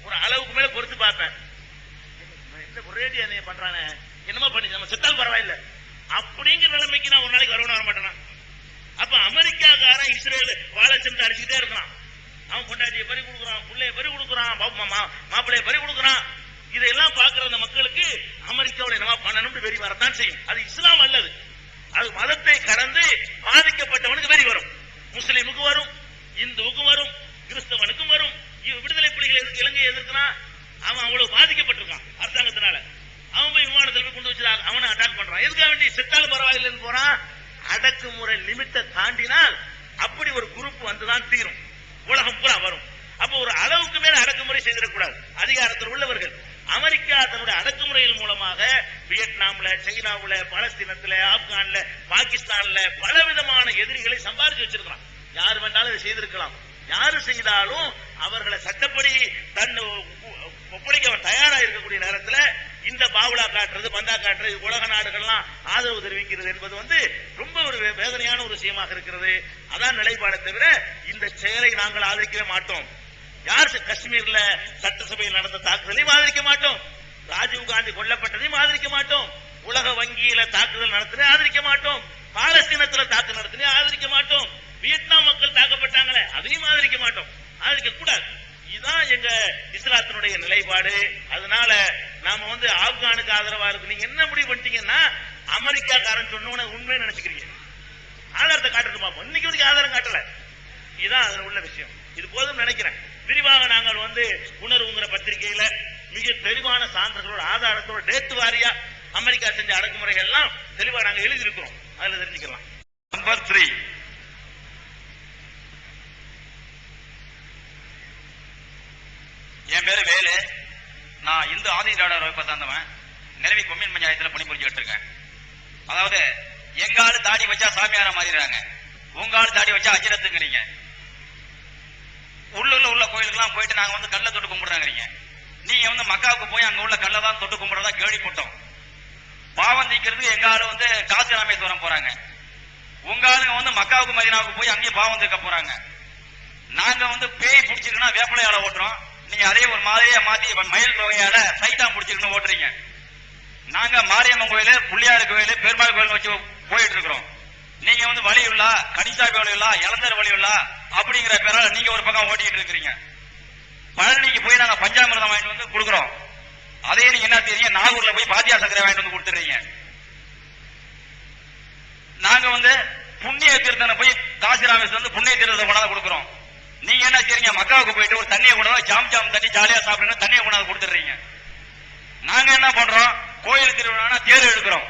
ஒரு அளவுக்கு மேல பொறுத்து பார்ப்பேன். இந்த ஒரேடி என்ன பண்றானே, என்னமா பண்ணி நம்ம செத்தால் பரவாயில்ல அப்படிங்கிற நிலைமைக்கு நான் ஒரு நாளைக்கு வரணும் வர மாட்டேனா? அப்ப அமெரிக்காக்காரன் இஸ்ரேல் வாழ சென்று அடிச்சுக்கிட்டே இருக்கிறான். அவன் பொண்டாட்டியை பறி கொடுக்குறான், பிள்ளைய பறி கொடுக்குறான், மாப்பிள்ளைய பறி கொடுக்குறான். இதெல்லாம் பார்க்கிற அந்த மக்களுக்கு அமெரிக்காவோட என்னவா பண்ணணும்னு வெறி வரத்தான் செய்யும். அது இஸ்லாம் அல்லது, அது மதத்தை கடந்து பாதிக்கப்பட்டவனுக்கு வெறி வரும். முஸ்லீமுக்கு வரும், இந்துவுக்கும் வரும், கிறிஸ்தவனுக்கும் வரும். விடுதலை புலிகள் எதுக்கு இலங்கையை எதிர்க்கிறான்? அவன் அவ்வளவு பாதிக்கப்பட்டிருக்கான் அரசாங்கத்தினால. அவன் போய் விமானத்தில் போய் கொண்டு வச்சு அவனை அட்டாக் பண்றான். எதுக்காக வேண்டி செத்தாலும் பரவாயில்லைன்னு போறான். அடக்குமுறை லிமிட்டை தாண்டினால் அப்படி ஒரு குரூப் வந்துதான் தீரும். உலகம் பூரா வரும். அப்ப ஒரு அளவுக்கு மேல அடக்குமுறை செய்திடக்கூடாது அதிகாரத்தில் உள்ளவர்கள். அமெரிக்கா தன்னுடைய அடக்குமுறையின் மூலமாக வியட்நாம்ல, சைனாவுல, பாலஸ்தீனத்துல, ஆப்கான்ல, பாகிஸ்தான்ல பலவிதமான எதிரிகளை சம்பாதிச்சு வச்சிருக்கிறான். யார் வேண்டாலும் இதை செய்திருக்கலாம். யாரு செய்தாலும் அவர்களை சட்டப்படி ஒப்படைக்க தயாரா இருக்கக்கூடிய நேரத்தில் இந்த பாவுலா காட்டுறது, பந்தா காட்டுறது, உலக நாடுகள்லாம் ஆதரவு தெரிவிக்கிறது என்பது ரொம்ப ஒரு வேதனையான ஒரு விஷயமாக இருக்கிறது. அதான் நிலைப்பாடை தவிர இந்த செயலை நாங்கள் ஆதரிக்கவே மாட்டோம். யார் காஷ்மீர்ல சட்டசபையில் நடந்த தாக்குதலையும் ஆதரிக்க மாட்டோம், ராஜீவ் காந்தி கொல்லப்பட்டதையும் ஆதரிக்க மாட்டோம், உலக வங்கியில தாக்குதல் நடத்தினே ஆதரிக்க மாட்டோம், பாலஸ்தீனத்துல தாக்குதல் நடத்தினே ஆதரிக்க மாட்டோம், வியட்நாம் மக்கள் தாக்கப்பட்டாங்களே அதையும் ஆதரிக்க மாட்டோம், ஆதரிக்க கூடாது. இதுதான் எங்க இஸ்லாத்தினுடைய நிலைப்பாடு. அதனால நாம ஆப்கானுக்கு ஆதரவா இருக்கு. நீங்க என்ன முடிவு பண்ணிட்டீங்கன்னா அமெரிக்கா காரன் சொன்ன உண்மையை நினைச்சுக்கிறீங்க. ஆதாரத்தை காட்டுறது பார்ப்போம். இன்னைக்கு ஆதாரம் காட்டல. இதுதான் அதுல உள்ள விஷயம். இது போதும் நினைக்கிறேன். விரிவாக நாங்கள் உணர்வுங்கிற பத்திரிகையில மிக தெளிவான சான்றுகளோட ஆதாரத்தோட டேட் வாரியா அமெரிக்கா செஞ்ச அடக்குமுறைகள் எல்லாம் தெளிவா நாங்க எழுதியிருக்கிறோம். அதுல தெரிஞ்சுக்கலாம். நம்பர் 3, என் பேரு வேலு. நான் இந்து ஆதி திராவிடர் வகுப்பை சார்ந்தவன். நிறவி கொம்யூன் பஞ்சாயத்துல பணிபுரிஞ்சுட்டு இருக்கேன். அதாவது எங்க ஆளு தாடி வச்சா சாமியாரா மாறிடுறாங்க, உங்க ஆளு தாடி வச்சா அஜிரத்துங்கிறீங்க. உள்ள கோயிலுக்கு போயிட்டு நாங்க கல்ல தொட்டு கும்பிடுறாங்க. நீங்க மக்காவுக்கு போய் அங்க உள்ள கல்ல தான் தொட்டு கும்பிடுறதா கேள்விப்பட்டோம். பாவம் தீக்கிறது எங்க ஆளு காசி ராமேஸ்வரம் போறாங்க, உங்க ஆளுங்க மக்காவுக்கு மதீனாவுக்கு போய் அங்கேயும் பாவம் தீர்க்க போறாங்க. நாங்க பேய் பிடிச்சிருக்கா வேப்பலையால ஓட்டுறோம், நீங்க அதே ஒரு மாதிரியா மாத்தி மயில் தொகையால சைதான் பிடிச்சிருக்கணும் ஓட்டுறீங்க. நாங்க மாரியம்மன் கோயில், புள்ளியாறு கோயில், பெருமாள் கோயில் வச்சு போயிட்டு இருக்கிறோம். நீங்க வழியுள்ளா, கனிசாமி வழியுள்ளா, இளந்தர் வழியுள்ளா அப்படிங்கிற பேரால நீங்க ஒரு பக்கம் ஓட்டிட்டு இருக்கிறீங்க. பழனிக்கு போய் நாங்க பஞ்சாமிரதம் வாங்கிட்டு கொடுக்குறோம், அதே நீங்க என்ன செய்றீங்க, நாகூர்ல போய் பாத்தியா சக்கரை வாங்கிட்டு கொடுத்துறீங்க. நாங்க புண்ணிய தீர்த்தனை போய் காசி ராமேஸ்வரம் புண்ணிய தீர்த்தத்தை கொண்டாந்து கொடுக்குறோம். நீங்க என்ன செய்றீங்க, மக்காவுக்கு போயிட்டு ஒரு தண்ணியை கொண்டாந்து ஜாம் தண்ணி ஜாலியா சாப்பிடுங்க தண்ணியை கொண்டாந்து கொடுத்துறீங்க. நாங்க என்ன பண்றோம், கோயில் திருவிழா தேர் எடுக்கிறோம்,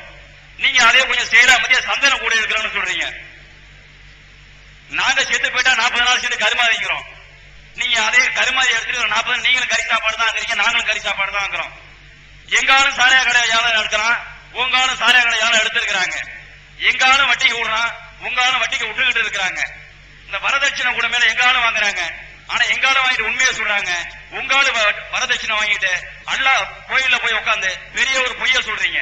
நீங்க அதே கொஞ்சம் சேரா மத்திய சந்தன கூட இருக்கிறோம்னு சொல்றீங்க. நாங்க செத்து போயிட்டா 40 நாள் சேர்த்து கருமாதிக்கிறோம், நீங்க அதே கருமாதி எடுத்துட்டு 40 நீங்களும் கறி சாப்பாடு தான் இருக்கிறீங்க, நாங்களும் கறி சாப்பாடு தான் இருக்கிறோம். எங்காலும் சாலையா கடை யாரும் எடுக்கிறான், உங்காலும் சாலையா கடை யாரும் எடுத்திருக்கிறாங்க. எங்காலும் வட்டிக்கு விடுறான், உங்காலும் வட்டிக்கு விட்டுக்கிட்டு இருக்கிறாங்க. இந்த வரதட்சணை கூட மேல எங்காலும் வாங்குறாங்க, ஆனா எங்காலும் வாங்கிட்டு உண்மையை சொல்றாங்க. உங்காலும் வரதட்சணை வாங்கிட்டு அல்லா கோயில்ல போய் உட்காந்து பெரிய ஒரு பொய்ய சொல்றீங்க.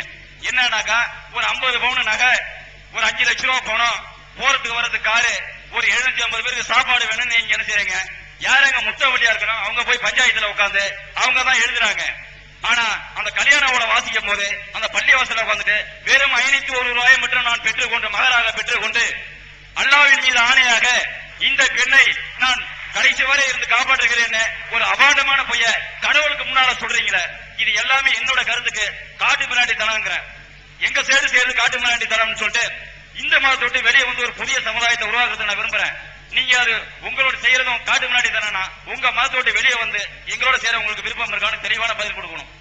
என்னன்னாக்கா ஒரு 50 பவுன் நகை, ஒரு 5 லட்சம் ரூபாய் பணம், போறதுக்கு வரதுக்கு காரு, ஒரு 750 பேருக்கு சாப்பாடு வேணும்னு நீங்க என்ன செய்றீங்க. யாருங்க முட்டை வட்டியா இருக்கிறோம், அவங்க போய் பஞ்சாயத்துல உட்காந்து அவங்க தான் எழுதுறாங்க. ஆனா அந்த கல்யாணோட வாசிக்கும் போது அந்த பள்ளிவாசல உட்காந்துட்டு வெறும் 501 ரூபாயை மட்டும் நான் பெற்றுக்கொண்டு மகராக பெற்றுக்கொண்டு அல்லாவின் மீது ஆணையாக இந்த பெண்ணை நான் கடைசி வரை இருந்து காப்பாற்றுகிறேன் ஒரு அபாண்டமான பொய்ய கடவுளுக்கு முன்னால சொல்றீங்களே. இது எல்லாமே என்னோட கருத்துக்கு காட்டு மிராண்டி தனங்கிற எங்க சேர்ந்து சேர்ந்து காட்டு மிராண்டி தனம்னு சொல்லிட்டு இந்த மாதத்தொட்டு வெளியே ஒரு புதிய சமுதாயத்தை உருவாக்குறது நான் விரும்புறேன். நீங்க அது உங்களோட செய்யறதும் காட்டு முன்னாடி தானே, உங்க மதத்தோட்டு வெளியே எங்களோட சேர உங்களுக்கு விருப்பம் இருக்கான்னு தெளிவான பதில் கொடுக்கணும்.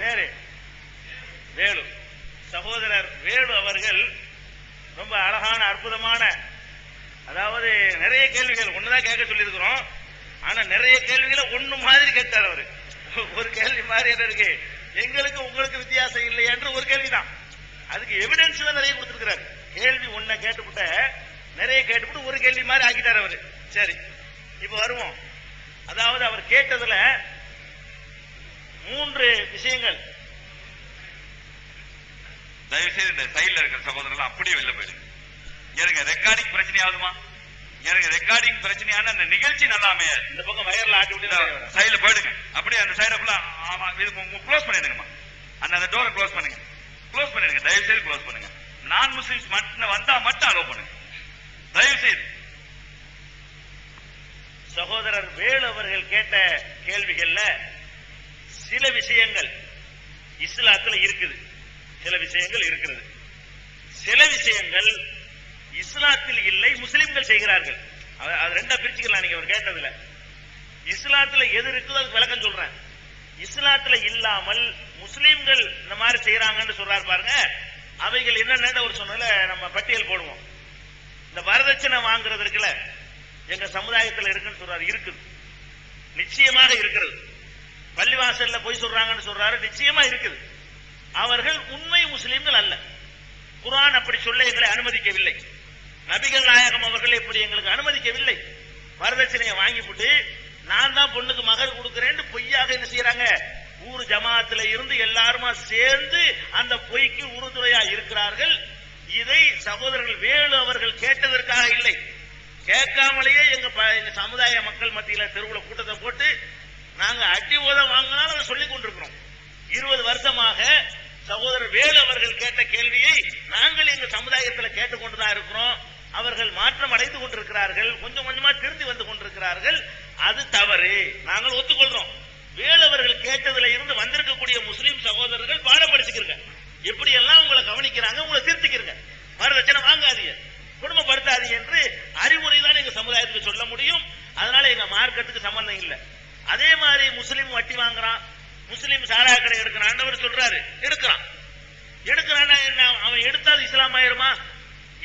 பேரு வேலு. சகோதரர் வேலு அவர்கள் ரொம்ப அழகான அற்புதமான, அதாவது நிறைய கேள்விகள் ஒண்ணுதான் கேட்க சொல்லி இருக்கிறோம், ஆனா நிறைய கேள்விகளை ஒண்ணு மாதிரி கேட்டார் அவரு. ஒரு கேள்வி மாதிரி என்ன இருக்கு, எங்களுக்கு உங்களுக்கு வித்தியாசம் இல்லை என்று ஒரு கேள்விதான். அதுக்கு எவிடன்ஸ் தான் நிறைய கொடுத்திருக்கிறார். கேள்வி ஒன்ன கேட்டுவிட்ட நிறைய கேட்டுவிட்டு ஒரு கேள்வி மாதிரி ஆக்கிட்டார் அவரு. சரி, இப்ப வருவோம். அதாவது அவர் கேட்டதுல 3 விஷயங்கள். தயவுசெய்து இந்த சைட்ல இருக்கிற சகோதரர்கள் அப்படியே வெளில போயிடுங்க. எனக்கு ரெக்கார்டிங் பிரச்சனை ஆகுதுமா, எனக்கு ரெக்கார்டிங் பிரச்சனையான அந்த நிகழ்ச்சி நல்லாமே இந்த பக்கம் வயர்ல ஆட்டி விட்டு சைட்ல போயிடுங்க. அப்படியே அந்த சைட ஃபுல்லா க்ளோஸ் பண்ணிடுங்கம்மா. அந்த டோரை க்ளோஸ் பண்ணுங்க, க்ளோஸ் பண்ணிடுங்க, தயவு செய்து க்ளோஸ் பண்ணுங்க. நான் முஸ்லிம்ஸ் மட்டும் வந்தா மட்டும் அலோவ் பண்ணுங்க தயவு செய்து. சகோதரர் வேலு அவர்கள் கேட்ட கேள்விகள்ல சில விஷயங்கள் இஸ்லாத்துல இருக்குது, சில விஷயங்கள் இருக்கிறது, சில விஷயங்கள் இஸ்லாத்தில் இல்லை, முஸ்லிம்கள் செய்கிறார்கள். அது ரெண்டா பிரிச்சுக்கலாம். நீங்க அவர் கேட்டதுல இஸ்லாத்துல எது இருக்குதோ அதுக்கு விளக்கம் சொல்றேன். இஸ்லாத்துல இல்லாமல் முஸ்லிம்கள் இந்த மாதிரி செய்யறாங்கன்னு சொல்றாரு பாருங்க, அவைகள் என்னென்ன ஒரு சொன்னதுல நம்ம பட்டியல் போடுவோம். இந்த வரதட்சணை வாங்குறது இருக்குல்ல, எங்க சமுதாயத்தில் இருக்குன்னு சொல்றாரு, இருக்குது, நிச்சயமாக இருக்கிறது. பள்ளிவாசல்ல போய் சொல்றாங்கன்னு சொல்றாரு, நிச்சயமா இருக்குது. அவர்கள் உண்மை முஸ்லிம்கள் அல்ல. குர்ஆன் அப்படி சொல்ல எங்களை அனுமதிக்கவில்லை, நபிகள் நாயகம் அவர்கள் இப்படி எங்களுக்கு அனுமதிக்கவில்லை. வரதட்சணையை வாங்கி போட்டு நான் தான் பொண்ணுக்கு மகர் கொடுக்கிறேன்னு பொய்யாக என்ன செய்யறாங்க, ஊர் ஜமாத்துல இருந்து எல்லாருமா சேர்ந்து அந்த பொய்க்கு உறுதுணையா இருக்கிறார்கள். இதை சகோதரர்கள் வேலு அவர்கள் கேட்டதற்காக இல்லை, கேட்காமலேயே எங்க சமுதாய மக்கள் மத்தியில தெருவுல கூட்டத்தை போட்டு நாங்க அடி ஓத வாங்கினாலும் அதை சொல்லிக் கொண்டிருக்கிறோம். 20 வருஷமாக சகோதரர் வேலு அவர்கள் கேட்ட கேள்வியை நாங்கள் எங்க சமுதாயத்தில் கேட்டுக்கொண்டுதான் இருக்கிறோம். அவர்கள் மாற்றம் அடைந்து கொண்டிருக்கிறார்கள், கொஞ்சம் கொஞ்சமா திருந்தி வந்து கொண்டிருக்கிறார்கள். அது தவறு, நாங்கள் ஒத்துக்கொள்றோம். வேலு அவர்கள் கேட்டதுல இருந்து வந்திருக்கக்கூடிய முஸ்லீம் சகோதரர்கள் பாடம் படிச்சுக்கிறங்க, எப்படி எல்லாம் உங்களை கவனிக்கிறாங்க, உங்களை திருத்திக்கிறங்க, வரதட்சணை வாங்காதீங்க, குடும்பப்படுத்தாதீங்க என்று அறிவுரை தான் எங்க சமுதாயத்துக்கு சொல்ல முடியும். அதனால எங்க மார்க்கெட்டுக்கு சம்பந்தம் இல்லை. அதே மாதிரி முஸ்லீம் வட்டி வாங்குறான், முஸ்லீம் சாரா கடை எடுக்கிறான், ஆண்டவர் சொல்றாரு எடுக்கிறான். எடுக்கிறான்னா என்ன, அவன் எடுத்தால் இஸ்லாம் ஆயிருமா?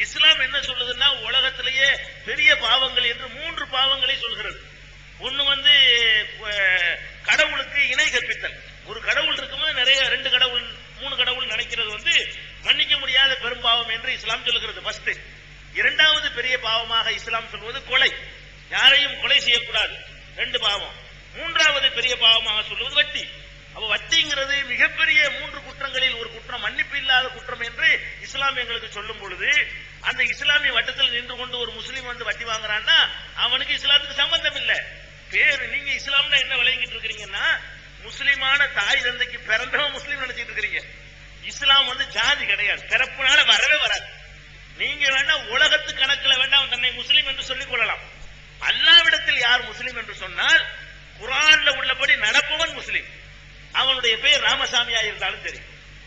இஸ்லாம் என்ன சொல்லுதுன்னா, உலகத்திலேயே பெரிய பாவங்கள் என்று 3 பாவங்களை சொல்கிறது. ஒண்ணு கடவுளுக்கு இணை கற்பித்தல். ஒரு கடவுள் இருக்கும்போது நிறைய 2 கடவுள் 3 கடவுள் நினைக்கிறது மன்னிக்க முடியாத பெரும்பாவம் என்று இஸ்லாம் சொல்லுகிறது. ஃபர்ஸ்ட். இரண்டாவது பெரிய பாவமாக இஸ்லாம் சொல்வது கொலை, யாரையும் கொலை செய்யக்கூடாது, 2 பாவம். மூன்றாவது பெரிய பாவமாக சொல்வது வட்டி. அப்ப வட்டிங்கிறது மிகப்பெரிய 3 குற்றங்களில் ஒரு குற்றம், மன்னிப்பு இல்லாத குற்றம் என்று இஸ்லாம் எங்களுக்கு சொல்லும் பொழுது, அந்த இஸ்லாமிய வட்டத்தில் நின்று கொண்டு ஒரு முஸ்லீம் வட்டி வாங்குறான்னா அவனுக்கு இஸ்லாத்துக்கு சம்பந்தம் இல்லை. பேரு நீங்க இஸ்லாம்ல என்ன விளங்கிட்டு இருக்கிறீங்கன்னா, முஸ்லிமான தாய் தந்தைக்கு பிறந்தவன் முஸ்லீம் நினைச்சிட்டு இருக்கிறீங்க. இஸ்லாம் ஜாதி கிடையாது, பிறப்புனால வரவே வராது. நீங்க வேணா உலகத்து கணக்குல வேண்டாம் தன்னை முஸ்லீம் என்று சொல்லிக் கொள்ளலாம். அல்லாவிடத்தில் யார் முஸ்லீம் என்று சொன்னால், குர்ஆன்ல உள்ளபடி நடப்பவன் முஸ்லீம். அவனுடைய பேர் ராமசாமியா இருந்தாலும் சரி,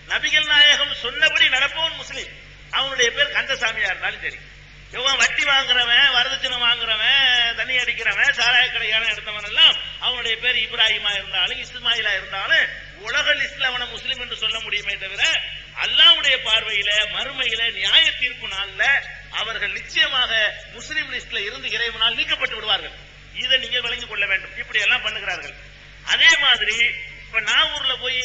நபிகள் நாயகம் சொன்னபடி நடப்பவன் முஸ்லீம், அவனுடைய பேர் கந்தசாமியா இருந்தாலும் சரி. இவன் வட்டி வாங்குறவன், வரதட்சணை வாங்குறவன், தண்ணி அடிக்கிறவன், சாராய கடையான எடுத்தவன் எல்லாம் அவனுடைய பேர் இப்ராஹிமா இருந்தாலும் இஸ்மாயிலா இருந்தாலும் உலக லிஸ்ட்ல அவனை முஸ்லீம் என்று சொல்ல முடியுமே தவிர, அல்லாஹ்வுடைய பார்வையில மறுமையில நியாய தீர்ப்பு நாள்ல அவர்கள் நிச்சயமாக முஸ்லீம் லிஸ்ட்ல இருந்து இறைவனால் நீக்கப்பட்டு விடுவார்கள். இதை நீங்க விளங்கிக் கொள்ள வேண்டும். இப்படி எல்லாம் பண்ணுகிறார்கள். அதே மாதிரி இப்ப நாகூர்ல போய்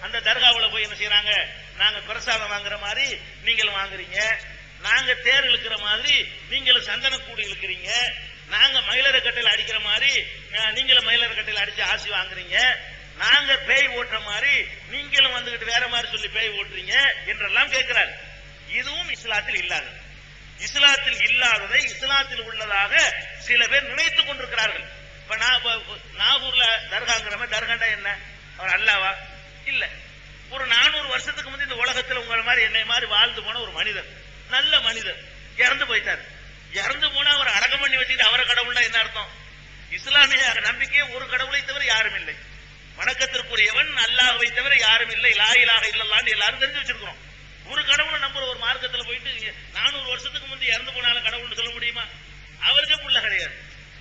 அந்த தர்காவுல போய் என்ன செய்யறாங்க, நாங்க பிரசாதம் வாங்குற மாதிரி நீங்களும் வாங்குறீங்க, நாங்க தேர் இழுக்கிற மாதிரி நீங்களும் சந்தன கூடு இழுக்கிறீங்க, நாங்க மயிலற கட்டையில அடிக்கிற மாதிரி நீங்களும் மயிலற கட்டையில அடிச்சு ஆசி வாங்குறீங்க, நாங்க பேய் ஓட்டுற மாதிரி நீங்களும் வந்துகிட்டு வேற மாதிரி சொல்லி பேய் ஓட்டுறீங்க என்றெல்லாம் கேட்கிறார். இதுவும் இஸ்லாத்தில் இல்லாதது. இஸ்லாத்தில் இல்லாததை இஸ்லாத்தில் உள்ளதாக சில பேர் நினைத்துக் கொண்டிருக்கிறார்கள். இப்ப நாகூர்ல தர்காங்கிறவன், தர்காண்டா என்ன, அவர் அல்லாவா? இல்ல. ஒரு 400 வருஷத்துக்கு முந்தைய இந்த உலகத்தில் உங்களை மாதிரி என்னை மாதிரி வாழ்ந்து போன ஒரு மனிதர், நல்ல மனிதர் இறந்து போயிட்டார். இறந்து போனா அவர் அடக்கம் பண்ணி வச்சுட்டு அவரை கடவுள்னா என்ன அர்த்தம்? இஸ்லாமிய நம்பிக்கையே ஒரு கடவுளை தவிர யாரும் இல்லை, வணக்கத்திற்குரியவன் அல்லாஹ்வை தவிர யாரும் இல்லை, லா இலாஹ இல்லல்லாஹ்னு எல்லாரும் தெரிஞ்சு வச்சிருக்கிறோம். ஒரு கடவுளை நம்புற ஒரு மார்க்கத்தில் போயிட்டு 400 வருஷத்துக்கு முந்தைய இறந்து போனாலும் கடவுள்னு சொல்ல முடியுமா? அவருக்கு புள்ள கிடையாது.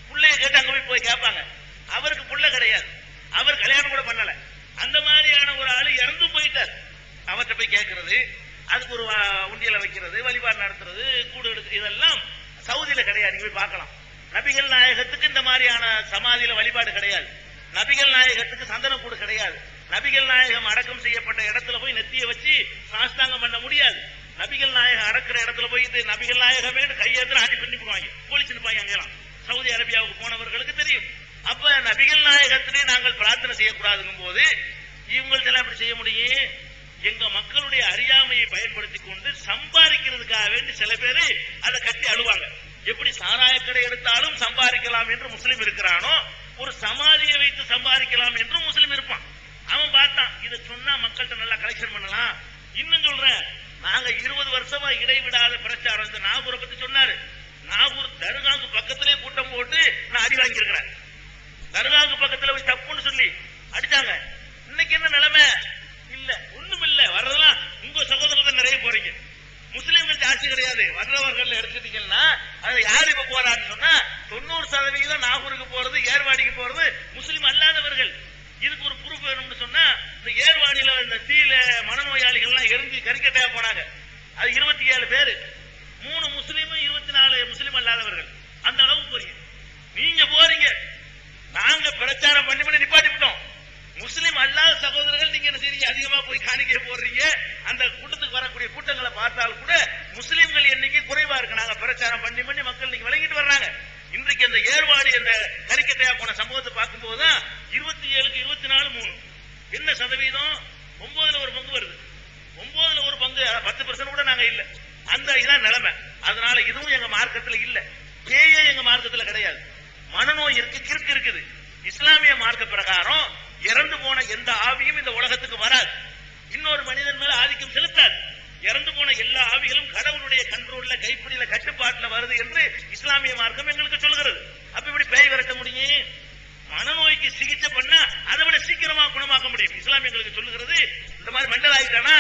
புள்ளைய கேட்டு அங்க போய் கேட்பாங்க, அவருக்கு புள்ள கிடையாது, அவர் கல்யாணம் கூட பண்ணல. அந்த மாதிரியான ஒரு ஆளு இறந்து போயிட்டார், அவர்கிட்ட போய் கேட்கறது, அதுக்கு ஒரு உண்டியலை வைக்கிறது, வழிபாடு நடத்துறது, கூடு எடுக்கிறது, இதெல்லாம் சவுதியில கிடையாது. நீங்க போய் பார்க்கலாம். நபிகள் நாயகத்துக்கு இந்த மாதிரியான சமாதியில வழிபாடு கிடையாது, நபிகள் நாயகத்துக்கு சந்தன கூடு கிடையாது, நபிகள் நாயகம் அடக்கம் செய்யப்பட்ட இடத்துல போய் நெத்திய வச்சு சாஸ்தாங்கம் பண்ண முடியாது. நபிகள் நாயகம் அடக்கிற இடத்துல போயிட்டு நபிகள் நாயகமே கையெழுத்துல ஆட்சி பண்ணி போவாங்க, போலீஸ் நிப்பாங்க. அங்கெல்லாம் சவுதி அரேபியாவுக்கு போனவர்களுக்கு தெரியும். அப்ப நபிகள் நாயகத்திலே நாங்கள் பிரார்த்தனை செய்யக்கூடாதுங்கும் போது இவங்கள்ட்ட எப்படி செய்ய முடியும்? எங்க மக்களுடைய அறியாமையை பயன்படுத்தி கொண்டு சம்பாதிக்கிறதுக்காக வேண்டி சில பேரு அதை கட்டி அழுவாங்க. எப்படி சாராய கடை எடுத்தாலும் சம்பாதிக்கலாம் என்று முஸ்லீம் இருக்கிறானோ, ஒரு சமாதியை வைத்து சம்பாதிக்கலாம் என்று முஸ்லீம் இருப்பான். அவன் பார்த்தான், இதை சொன்னா மக்கள்கிட்ட நல்லா கலெக்ஷன் பண்ணலாம். இன்னும் சொல்றேன், நாங்க 20 வருஷமா இடைவிடாத பிரச்சாரம். இந்த நாகூரை பத்தி சொன்னாரு. நாகூர் தர்காவுக்கு பக்கத்திலே கூட்டம் போட்டு நான் அடி வாங்கியிருக்கிறேன். தர்காவுக்கு பக்கத்துல போய் தப்புன்னு சொல்லி அடிச்சாங்க. இன்னைக்கு என்ன நிலைமை? இல்ல, ஒண்ணும் இல்ல. வர்றதெல்லாம் உங்க சகோதரர்கள் நிறைய போறீங்க, முஸ்லீம்கள் ஜாஸ்தி கிடையாது. வர்றவர்கள் எடுத்துட்டீங்கன்னா அது யாரு இப்ப போறான்னு சொன்னா 90% நாகூருக்கு போறது, ஏர்வாடிக்கு போறது முஸ்லீம் அல்லாதவர்கள். இதுக்கு ஒரு ப்ரூஃப் வேணும்னு சொன்னா, இந்த ஏர்வாடியில இந்த தீல மனநோயாளிகள் எல்லாம் எரிஞ்சு கறிக்கட்டையா போனாங்க. அது 27 பேரு, 3 முஸ்லீம் 24 முஸ்லீம் அல்லாதவர்கள். அந்த அளவுக்கு போறீங்க. நீங்க போறீங்க, நாங்க பிரச்சாரம் பண்ணி பண்ணி நிப்பாட்டிவிட்டோம். முஸ்லீம் அல்லாத சகோதரர்கள் நீங்க என்ன செய்றீங்க? அதிகமா போய் காணிக்கை போடுறீங்க. அந்த கூட்டத்துக்கு வரக்கூடிய கூட்டங்களை பார்த்தால் கூட முஸ்லீம்கள் எண்ணிக்கை குறைவா இருக்கு. நாங்க பிரச்சாரம் பண்ணி பண்ணி மக்கள் நீங்க விளங்கிட்டு வர்றாங்க. இன்றைக்கு அந்த ஏர்வாடி ஏர்வாடி அந்த கறிக்கட்டையா போன சம்பவத்தை பார்க்கும் போதுதான் 27க்கு 24 3 என்ன சதவீதம்? 9ல் ஒரு பங்கு வருது. 9ல் ஒரு பங்கு 10% கூட நாங்க இல்ல. அந்த இதான் நிலைமை. அதனால இதுவும் எங்க மார்க்கத்துல இல்ல. பேயே எங்க மார்க்கத்துல கிடையாது. மனநோய் இருக்கு, கிறுக்கு இருக்குது. இஸ்லாமிய மார்க்க பிரகாரம் இறந்து போன எந்த ஆவியும் இந்த உலகத்துக்கு வராது. இன்னொரு மனிதன் மேல ஆதிக்கம் செலுத்தாது. இறந்து போன எல்லா ஆவிகளும் கடவுளுடைய கண்ட்ரோல்ல, கைப்பிடியில, கட்டுப்பாட்டுல வருது என்று இஸ்லாமிய மார்க்கம் எங்களுக்கு சொல்கிறது. அப்ப இப்படி பேய் விரட்ட முடியும்? மனநோய்க்கு சிகிச்சை பண்ணா அதை விட சீக்கிரமா குணமாக்க முடியும். இஸ்லாம் எங்களுக்கு சொல்லுகிறது. இந்த மாதிரி மெண்டல் ஆயிட்டானா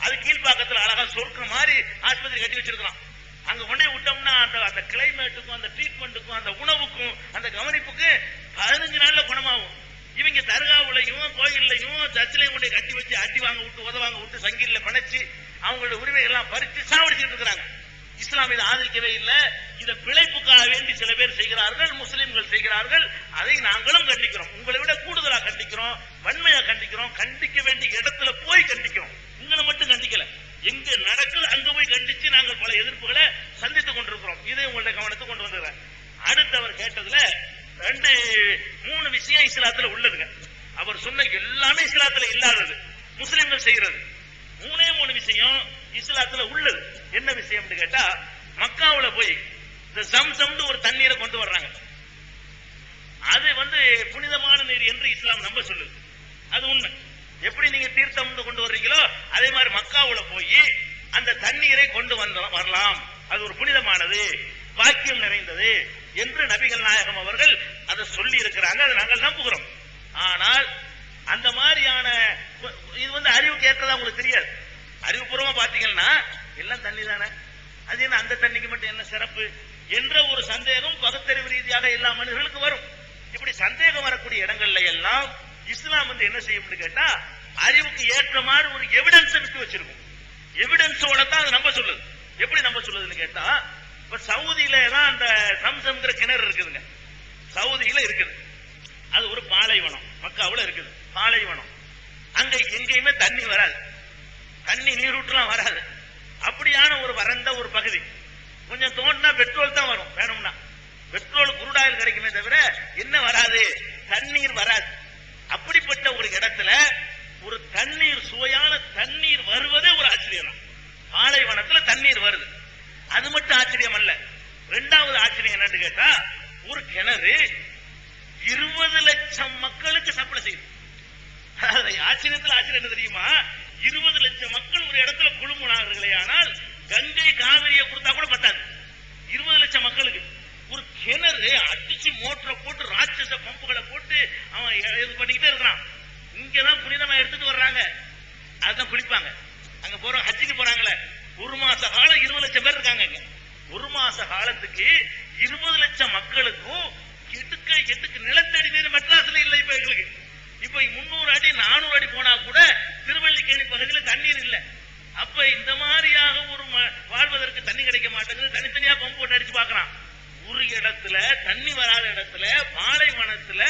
அது கீழ்பாக்கத்துல அழகா சொர்க்கம் மாதிரி ஆஸ்பத்திரி கட்டி வச்சிருக்கலாம். அங்க கொண்டே விட்டோம்னா அந்த கிளைமேட்டுக்கும், அந்த ட்ரீட்மெண்ட்டுக்கும், அந்த உணவுக்கும், அந்த கவனிப்புக்கு 15 நாள்ல குணமாகும். இவங்க தர்காவுலையும், கோயில்லையும், சர்ச்சிலையும் கொண்டே கட்டி வச்சு அடி வாங்க விட்டு, உதவாங்க விட்டு, சங்கில பணைச்சு அவங்களோட உரிமைகள் எல்லாம் பறிச்சு சாவடிச்சுட்டு இருக்கிறாங்க. இஸ்லாம் இதை ஆதரிக்கவே இல்லை. இதை பிழைப்புக்காக வேண்டி சில பேர் செய்கிறார்கள், முஸ்லிம்கள் செய்கிறார்கள். அதை நாங்களும் கண்டிக்கிறோம். உங்களை விட கூடுதலா கண்டிக்கிறோம், வன்மையா கண்டிக்கிறோம். கண்டிக்க வேண்டிய இடத்துல போய் கண்டிக்கிறோம். இங்க மட்டும் கண்டிக்கல, எங்க நடக்குது அங்க போய் கண்டிச்சு நாங்கள் பல எதிர்ப்புகளை சந்தித்துக் கொண்டிருக்கிறோம். இதை உங்களுடைய கவனத்துக்கு கொண்டு வந்துடுறேன். அடுத்தவர் கேட்டதுல 2-3 விஷயம் இஸ்லாத்துல உள்ளதுங்க. அவர் சொன்ன எல்லாமே இஸ்லாத்துல இல்லாதது, முஸ்லிம்கள் செய்யறது. 3 விஷயம் இஸ்லாத்துல உள்ளது. என்ன விஷயம் கேட்டா, மக்காவுல போய் இந்த ஜம்சம்னு ஒரு தண்ணீரை கொண்டு வர்றாங்க. அது புனிதமான நீர் என்று இஸ்லாம் நம்ப சொல்லுது. அது உண்மை. எப்படி நீங்க தீர்த்தம் கொண்டு வர்றீங்களோ அதே மாதிரி மக்காவுல போய் அந்த தண்ணீரை கொண்டு வரலாம். அது ஒரு புனிதமானது, பாக்கியம் நிறைந்தது என்று நபிகள் நாயகம் அவர்கள் அதை சொல்லி இருக்கிறாங்க. அதை நாங்கள் நம்புகிறோம். ஆனால் அந்த மாதிரியான இது அறிவுக்கு ஏற்றதா உங்களுக்கு தெரியாது. அறிவுபூர்வமா பாத்தீங்கன்னா எல்லாம் தண்ணி தானே, அது என்ன அந்த தண்ணிக்கு மட்டும் என்ன சிறப்பு என்ற ஒரு சந்தேகம் பகுத்தறிவு ரீதியாக எல்லா மனிதர்களுக்கு வரும். இப்படி சந்தேகம் வரக்கூடிய இடங்கள்ல எல்லாம் இஸ்லாம் என்ன செய்யும் கேட்டா, அறிவுக்கு ஏற்ற மாதிரி ஒரு எவிடன்ஸ் விட்டு வச்சிருக்கும். எவிடன்ஸோட தான் அது நம்ப சொல்லுது. எப்படி நம்ப சொல்லுதுன்னு கேட்டா, இப்ப சவுதியில தான் அந்த சம்சம்ங்கிற கிணறு இருக்குதுங்க. சவுதியில இருக்குது. அது ஒரு பாலைவனம். மக்காவுல இருக்குது பாலைவனம். அங்க எங்கேயுமே தண்ணி வராது, தண்ணி நீரூற்றுலாம் வராது. அப்படியான ஒரு வறண்ட ஒரு பகுதி. கொஞ்சம் தோண்டினா பெட்ரோல் தான் வரும். வேணும்னா பெட்ரோல் குருடாயில் கிடைக்குமே தவிர என்ன வராது, தண்ணீர் வராது. அப்படிப்பட்ட ஒரு இடத்துல ஒரு தண்ணீர், சுவையான தண்ணீர் வருவதே ஒரு ஆச்சரியம் தான். பாலைவனத்துல தண்ணீர் வருது, அது மட்டும் ஆச்சரியம் அல்ல. 2வது ஆச்சரியம் என்னன்னு கேட்டா, ஒரு கிணறு 20 லட்சம் மக்களுக்கு சப்ளை செய்யுது. ஆச்சரியத்தில் ஆச்சரியம் என்ன தெரியுமா, 20 லட்சம் மக்கள் ஒரு இடத்துல குழுமுனார்களே, ஆனால் கங்கை காவிரியை கொடுத்தா கூட பத்தாது. 20 லட்சம் மக்களுக்கு ஒரு கிணறு அடிச்சு மோட்டரை போட்டு ராட்சச பம்புகளை போட்டு அவன் இது பண்ணிக்கிட்டே இருக்கிறான். இங்கதான் புனிதமா எடுத்துட்டு வர்றாங்க, அதுதான் குளிப்பாங்க. அங்க போறோம், ஹஜ்ஜுக்கு போறாங்களே, 1 மாச காலம் 20 லட்சம் பேர் இருக்காங்க. 1 மாச காலத்துக்கு 20 லட்சம் மக்களுக்கும் எட்டுக்கு நிலத்தடி நீர் மெட்ராஸ்ல இல்லை. இப்ப எங்களுக்கு இப்ப 300 அடி 400 அடி போனா கூட திருவல்லிக்கேணி பகுதியில் தண்ணீர் இல்லை. அப்ப இந்த மாதிரியாக ஒரு வாழ்வதற்கு தண்ணி கிடைக்க மாட்டேங்குது. தனித்தனியா பம்பு போட்டு அடிச்சு பாக்குறான். ஒரு இடத்துல தண்ணி வராத இடத்துல பாலைவனத்துல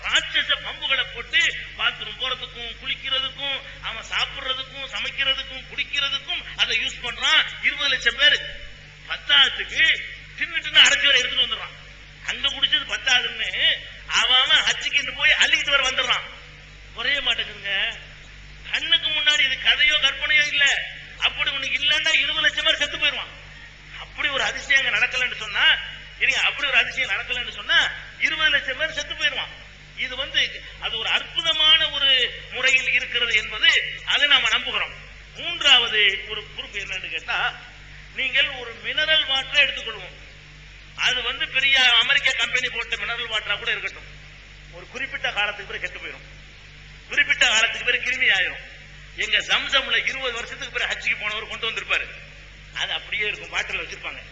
ராட்சச பம்புகளை போட்டு பாத்ரூம் போறதுக்கும், குளிக்கிறதுக்கும், அவன் சாப்பிடுறதுக்கும், சமைக்கிறதுக்கும், குடிக்கிறதுக்கும் அதை யூஸ் பண்றான். 20 லட்சம் பேரு. 10ஆவதுக்கு தின்னுட்டு அரைச்சி வர எடுத்துட்டு வந்துடுறான். அங்க குடிச்சது 10ஆவதுன்னு அவன் ஹஜ்ஜுக்கு போய் அள்ளிக்கிட்டு வர வந்துடுறான். குறைய மாட்டேங்குதுங்க. கண்ணுக்கு முன்னாடி இது கதையோ கற்பனையோ இல்ல. அப்படி உனக்கு இல்லன்னா 20 லட்சம் பேர் செத்து போயிருவான். அப்படி ஒரு அதிசயம் நடக்கலன்னு சொன்னா, அப்படி ஒரு அதிசயம் நடக்கலன்னு சொன்னா 20 லட்சம் பேர் செத்து போயிருவான். இது அது ஒரு அற்புதமான ஒரு முறையில் இருக்கிறது என்பது அதை நாம நம்புகிறோம். 3வது ஒரு பொறுப்பு என்னன்னு கேட்டா, நீங்கள் ஒரு மினரல் வாட்டரை எடுத்துக்கொள்வோம். அது பெரிய அமெரிக்க கம்பெனி போட்ட மினரல் வாட்டரா கூட இருக்கட்டும், ஒரு குறிப்பிட்ட காலத்துக்கு பிறகு கெட்டு போயிடும். குறிப்பிட்ட காலத்துக்கு பிறகு கிருமி ஆயிரும். எங்க ஜம்சம்ல 20 வருஷத்துக்கு பிறகு ஹஜ்ஜுக்கு போனவர் கொண்டு வந்திருப்பாரு. அது அப்படியே இருக்கும், பாட்டில் வச்சிருப்பாங்க.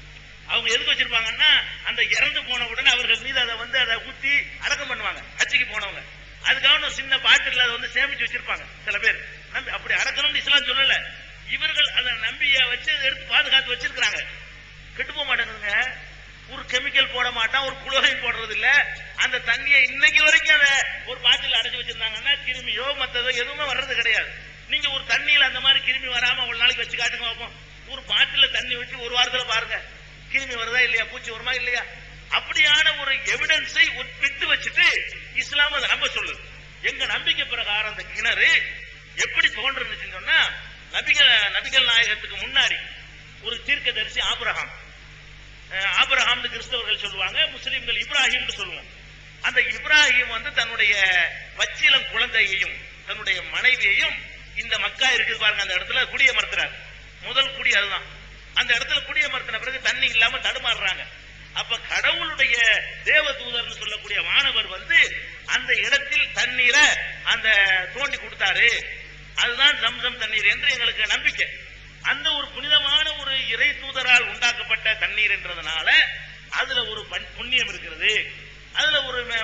அவங்க எதுக்கு வச்சிருப்பாங்கன்னா, அந்த இறந்து போன உடனே அவர்கள் மீது அதை ஊத்தி அடக்கம் பண்ணுவாங்க ஹஜ்ஜுக்கு போனவங்க. அதுக்காக சின்ன பாட்டில் அதை சேமிச்சு வச்சிருப்பாங்க. சில பேர் நம்பி அப்படி அடக்கணும்னு இஸ்லாம் சொல்லல. இவர்கள் அதை நம்பிய வச்சு எடுத்து பாதுகாத்து வச்சிருக்காங்க. கெட்டு போக மாட்டேங்குதுங்க. ஒரு கெமிக்கல் போட மாட்டான், ஒரு குளோரின் போடுறது இல்ல. அந்த தண்ணியை இன்னைக்கு வரைக்கும் அதை ஒரு பாட்டில் அடைச்சு வச்சிருந்தாங்கன்னா கிருமியோ மற்றதோ எதுவுமே வர்றது கிடையாது. நீங்க ஒரு தண்ணியில அந்த மாதிரி கிருமி வராம ஒரு நாளைக்கு வச்சு காட்டுங்க பார்ப்போம். ஒரு பாட்டில தண்ணி வச்சு ஒரு வாரத்துல பாருங்க, கிருமி வருதா இல்லையா, பூச்சி வருமா இல்லையா? அப்படியான ஒரு எவிடன்ஸை விட்டு வச்சுட்டு இஸ்லாம் அதை நம்ப சொல்லுது. எங்க நம்பிக்கை பிரகாரம் அந்த கிணறு எப்படி தோன்றுச்சுன்னு சொன்னா, நபிகள் நாயகத்துக்கு முன்னாடி ஒரு தீர்க்கதரிசி ஆபிரகாம் கிறிஸ்தவர்கள் சொல்லுவாங்க, முஸ்லிம்கள் இப்ராஹிம் சொல்லுவோம். அந்த இப்ராஹிம் வந்து தன்னுடைய பச்சிளம் குழந்தையையும் தன்னுடைய மனைவியையும் இந்த மக்கா இருக்குது பாருங்க அந்த இடத்துல குடியமர்த்துறார். முதல் குடி அதுதான். அந்த இடத்துல குடியமர்த்தின பிறகு தண்ணி இல்லாம தடுமாறுறாங்க. அப்ப கடவுளுடைய தேவதூதர்னு சொல்லக்கூடிய வானவர் வந்து அந்த இடத்தில் தண்ணீரை அந்த தோண்டி கொடுத்தாரு. அதுதான் ஜம்சம் தண்ணீர் என்று எங்களுக்கு நம்பிக்கை. அந்த ஒரு புனிதமான ஒரு இறை தூதரால் உண்டாக்கப்பட்ட தண்ணீர் என்றதுனால அதுல ஒரு புண்ணியம் இருக்கிறது, அதுல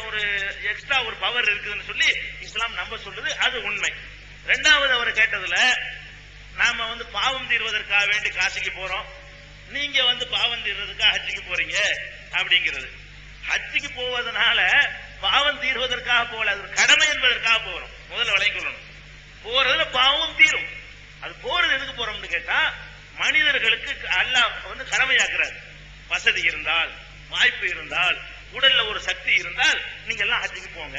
ஒரு எக்ஸ்ட்ரா ஒரு பவர் இருக்குதுன்னு சொல்லி இஸ்லாம் நம்ப சொல்லுது. அது உண்மை. இரண்டாவது அவர் கேட்டதுல, நாம வந்து பாவம் தீர்வதற்காக வேண்டி காசிக்கு போறோம், நீங்க வந்து பாவம் தீர்வதற்காக ஹஜ்ஜிக்கு போறீங்க அப்படிங்கிறது. ஹஜ்ஜிக்கு போவதனால பாவம் தீர்வதற்காக போகல, அது கடமை என்பதற்காக போறோம். முதல்ல விளங்கிக்கொள்ளணும். போறதுல பாவம் தீரும். அது போறது எதுக்கு போறோம்னு கேட்டா, மனிதர்களுக்கு அல்லாஹ் வந்து கடமையாக்குறாரு. வசதி இருந்தால், வாய்ப்பு இருந்தால், உடல்ல ஒரு சக்தி இருந்தால் நீங்க எல்லாம் ஹஜ்ஜுக்கு போங்க.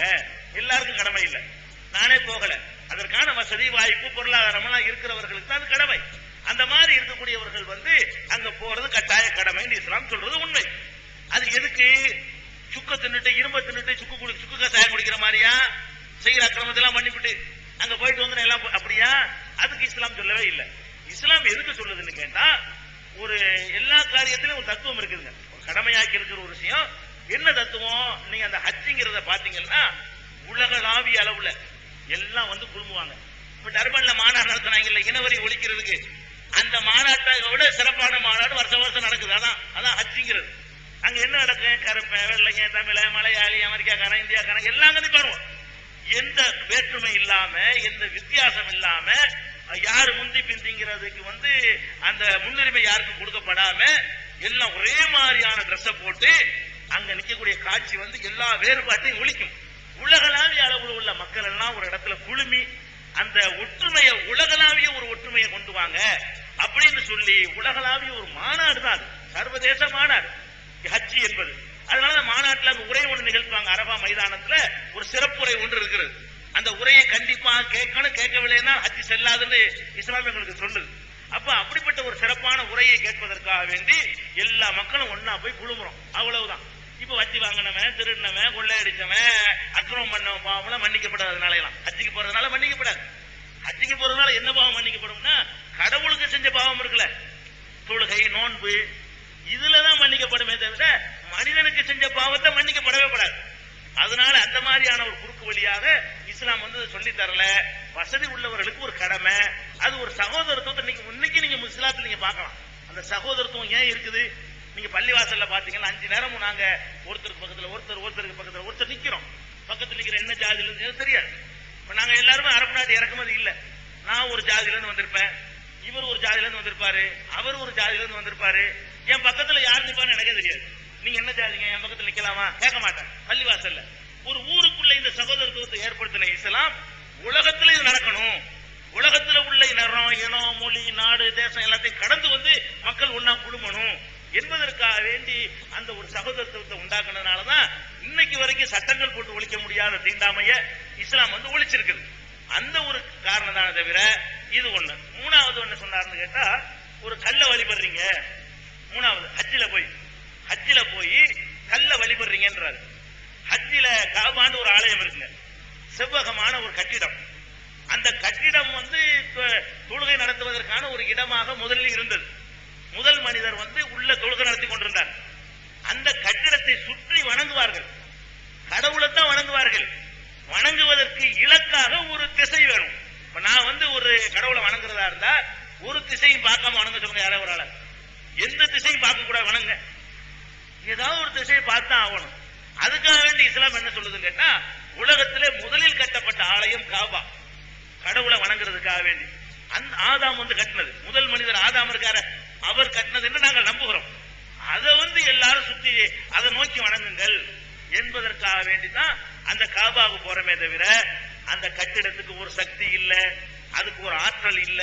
எல்லாருக்கும் கடமை இல்லை. நானே போகல, அதற்கான வசதி வாய்ப்பு பொருளாதாரம் எல்லாம் இருக்கிறவர்களுக்கு தான் அது கடமை. அந்த மாதிரி இருக்கக்கூடியவர்கள் வந்து அங்க போறது கட்டாய கடமைன்னு இஸ்லாம் சொல்றது உண்மை. அது எதுக்கு? சுக்க தின்னுட்டு இரும்ப தின்னுட்டு சுக்கு கசாயம் குடிக்கிற மாதிரியா செய்யற அக்கிரமத்தெல்லாம் பண்ணிவிட்டு அங்க போயிட்டு வந்து எல்லாம் அப்படியா? அதுக்கு இஸ்லாம் சொல்லவே இல்லை. இஸ்லாம் எதுக்கு சொல்லுதுன்னு கேட்டா, ஒரு எல்லா காரியத்திலும் ஒரு தத்துவம் இருக்குதுங்க. கடமையாக்கி இருக்கிற ஒரு விஷயம் என்ன தத்துவம்? நீங்க அந்த ஹஜ்ஜிங்கிறத பாத்தீங்கன்னா உலகளாவிய அளவுல எல்லாம் வந்து குழுமுவாங்க. இப்ப டர்பன்ல மாநாடு நடத்தினாங்கல்ல இனவரி ஒழிக்கிறதுக்கு, அந்த மாநாட்டை விட சிறப்பான மாநாடு வருஷம் வருஷம் நடக்குது. அதான் ஹஜ்ஜிங்கிறது. அங்க என்ன நடக்கும்? கருப்பன், வெள்ளைங்க, தமிழ, மலையாளி, அமெரிக்காக்காரன், இந்தியாக்காரன் எல்லாம் அங்க பாருவோம். எந்த வேற்றுமை இல்லாம, எந்த வித்தியாசம் இல்லாம, யாரு முந்தி பிந்திங்கிறதுக்கு வந்து அந்த முன்னுரிமை யாருக்கும் கொடுக்கப்படாம எல்லாம் ஒரே மாதிரியான ட்ரெஸ் போட்டு அங்க நிக்கக்கூடிய காட்சி வந்து எல்லா வேறுபாட்டையும் ஒழிக்கும். உலகளாவிய அளவில் உள்ள மக்கள் எல்லாம் ஒரு இடத்துல குழுமி அந்த ஒற்றுமையை, உலகளாவிய ஒரு ஒற்றுமையை கொண்டு வாங்க அப்படின்னு சொல்லி உலகளாவிய ஒரு மாநாடு தான், சர்வதேச மாநாடு ஹஜ்ஜி என்பது. அதனால மாநாட்டில் அந்த உரை ஒன்று நிகழ்த்துவாங்க. அரபா மைதானத்துல ஒரு சிறப்புரை ஒன்று இருக்கிறது. அந்த உரையை கண்டிப்பா கேட்கணும், கேட்கவில்லைன்னா ஹஜ்ஜி செல்லாதுன்னு இஸ்லாம் எங்களுக்கு சொல்லுது. அப்ப அப்படிப்பட்ட ஒரு சிறப்பான உரையை கேட்பதற்காக வேண்டி எல்லா மக்களும் ஒன்னா போய் குழுமுறோம். அவ்வளவுதான். இப்ப வட்டி வாங்கினவன், திருடினவன், கொள்ளையடிச்சவன், அக்கிரமம் பண்ணவன் பாவம்லாம் மன்னிக்கப்படாதனால எல்லாம் ஹஜ்ஜிக்கு போறதுனால மன்னிக்கப்படாது. ஹஜ்ஜிக்கு போறதுனால என்ன பாவம் மன்னிக்கப்படும்னா, கடவுளுக்கு செஞ்ச பாவம் இருக்குல்ல, தொழுகை, நோன்பு, இதுலதான் மன்னிக்கப்படுமே தவிர மனிதனுக்கு செஞ்ச பாவத்தை மன்னிக்கப்படவே படாது. அதனால அந்த மாதிரியான ஒரு குறுக்கு வழியாக இஸ்லாம் வந்து சொல்லி தரல. வசதி உள்ளவர்களுக்கு ஒரு கடமை, அது ஒரு சகோதரத்துவத்தை இன்னைக்கு நீங்க இஸ்லாத்துல நீங்க பார்க்கலாம். அந்த சகோதரத்துவம் ஏன் இருக்குது? நீங்க பள்ளிவாசல்ல பாத்தீங்கன்னா 5 நேரமும் நாங்க ஒருத்தருக்கு பக்கத்துல ஒருத்தருக்கு பக்கத்துல ஒருத்தர் நிக்கிறோம். பக்கத்துல நிக்கிற என்ன ஜாதியில இருந்து தெரியாது. இப்ப நாங்க எல்லாருமே அரபு நாட்டு இறக்குமதி இல்ல. நான் ஒரு ஜாதியில இருந்து வந்திருப்பேன், இவர் ஒரு ஜாதியில இருந்து வந்திருப்பாரு, அவர் ஒரு ஜாதியில இருந்து வந்திருப்பாரு. என் பக்கத்துல யார் நிப்பான்னு எனக்கே தெரியாது. நீங்க என்ன ஜாதிங்க, என் பக்கத்துல நிக்கலாமா? கேட்க மாட்டேன். பள்ளிவாசல்ல ஒரு ஊருக்குள்ள இந்த சகோதரத்துவத்தை ஏற்படுத்தின இஸ்லாம் உலகத்துல இது நடக்கணும். உலகத்துல உள்ள நிறம், இனம், மொழி, நாடு, தேசம் எல்லாத்தையும் கடந்து வந்து மக்கள் ஒன்னா குழுமணும் என்பதற்காக வேண்டி அந்த ஒரு சகோதரத்துவத்தை உண்டாக்குனதுனாலதான் இன்னைக்கு வரைக்கும் சட்டங்கள் போட்டு ஒழிக்க முடியாத தீண்டாமைய இஸ்லாம் வந்து ஒழிச்சிருக்குது. அந்த ஒரு காரணம் தானே தவிர இது ஒண்ணு. மூணாவது ஒண்ணு சொன்னார்னு கேட்டா, ஒரு கல்ல வழிபடுறீங்க. மூணாவது ஹஜ்ஜில போய் கல்ல வழிபடுறீங்கன்றாரு. ஹஜ்ஜில காபான்னு ஒரு ஆலயம் இருக்குங்க, செவ்வகமான ஒரு கட்டிடம். அந்த கட்டிடம் வந்து தொழுகை நடத்துவதற்கான ஒரு இடமாக முதலில் இருந்தது. முதல் மனிதர் வந்து உள்ள தொழுகை நடத்தி கொண்டிருந்தார். அந்த கட்டிடத்தை சுற்றி வணங்குவார்கள், கடவுளைத்தான் வணங்குவார்கள். வணங்குவதற்கு இலக்காக ஒரு திசை வேணும். இப்ப நான் வந்து ஒரு கடவுளை வணங்குறதா இருந்தா ஒரு திசையும் பார்க்காம வணங்க சொல்லுங்க. யாரோ ஒரு ஆள எந்த திசையும் பார்க்க கூட வணங்க, ஏதாவது ஒரு திசையை பார்த்தா ஆகணும். அதுக்காக வேண்டி இஸ்லாம் என்ன சொல்லுதுன்னு கேட்டா, உலகத்திலே முதலில் கட்டப்பட்ட ஆலயம் காபா, கடவுளை வணங்குறதுக்காக வேண்டி. அந்த ஆதாம் வந்து கட்டினது, முதல் மனிதர் ஆதாம் இருக்காரு, அவர் கட்டினது என்று நாங்கள் நம்புகிறோம். அதை வந்து எல்லாரும் சுத்தி அதை நோக்கி வணங்குங்கள் என்பதற்காக வேண்டிதான் அந்த காபாவுக்கு போறமே தவிர அந்த கட்டிடத்துக்கு ஒரு சக்தி இல்ல, அதுக்கு ஒரு ஆற்றல் இல்ல,